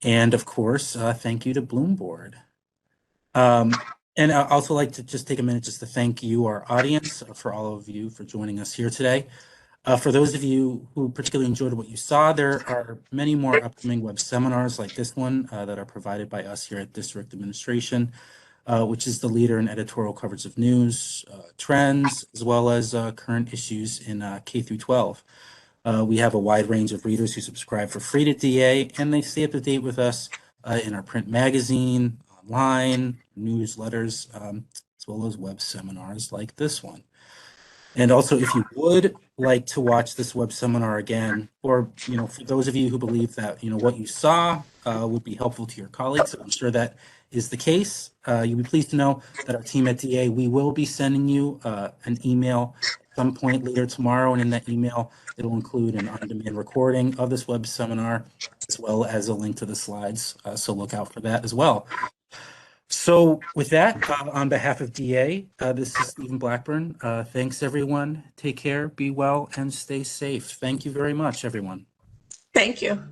And of course, thank you to Bloomboard. And I'd also like to just take a minute just to thank you, our audience, for all of you for joining us here today. For those of you who particularly enjoyed what you saw, there are many more upcoming web seminars like this one that are provided by us here at District Administration, which is the leader in editorial coverage of news, trends, as well as current issues in K through 12. We have a wide range of readers who subscribe for free to DA, and they stay up to date with us in our print magazine, online, newsletters, as well as web seminars like this one. And also, if you would like to watch this web seminar again, or, for those of you who believe that, what you saw would be helpful to your colleagues, I'm sure that is the case. You'll be pleased to know that our team at DA, we will be sending you an email at some point later tomorrow. And in that email, it'll include an on-demand recording of this web seminar, as well as a link to the slides. So look out for that as well. So with that, on behalf of DA, this is Stephen Blackburn. Thanks, everyone. Take care, be well, and stay safe. Thank you very much, everyone. Thank you.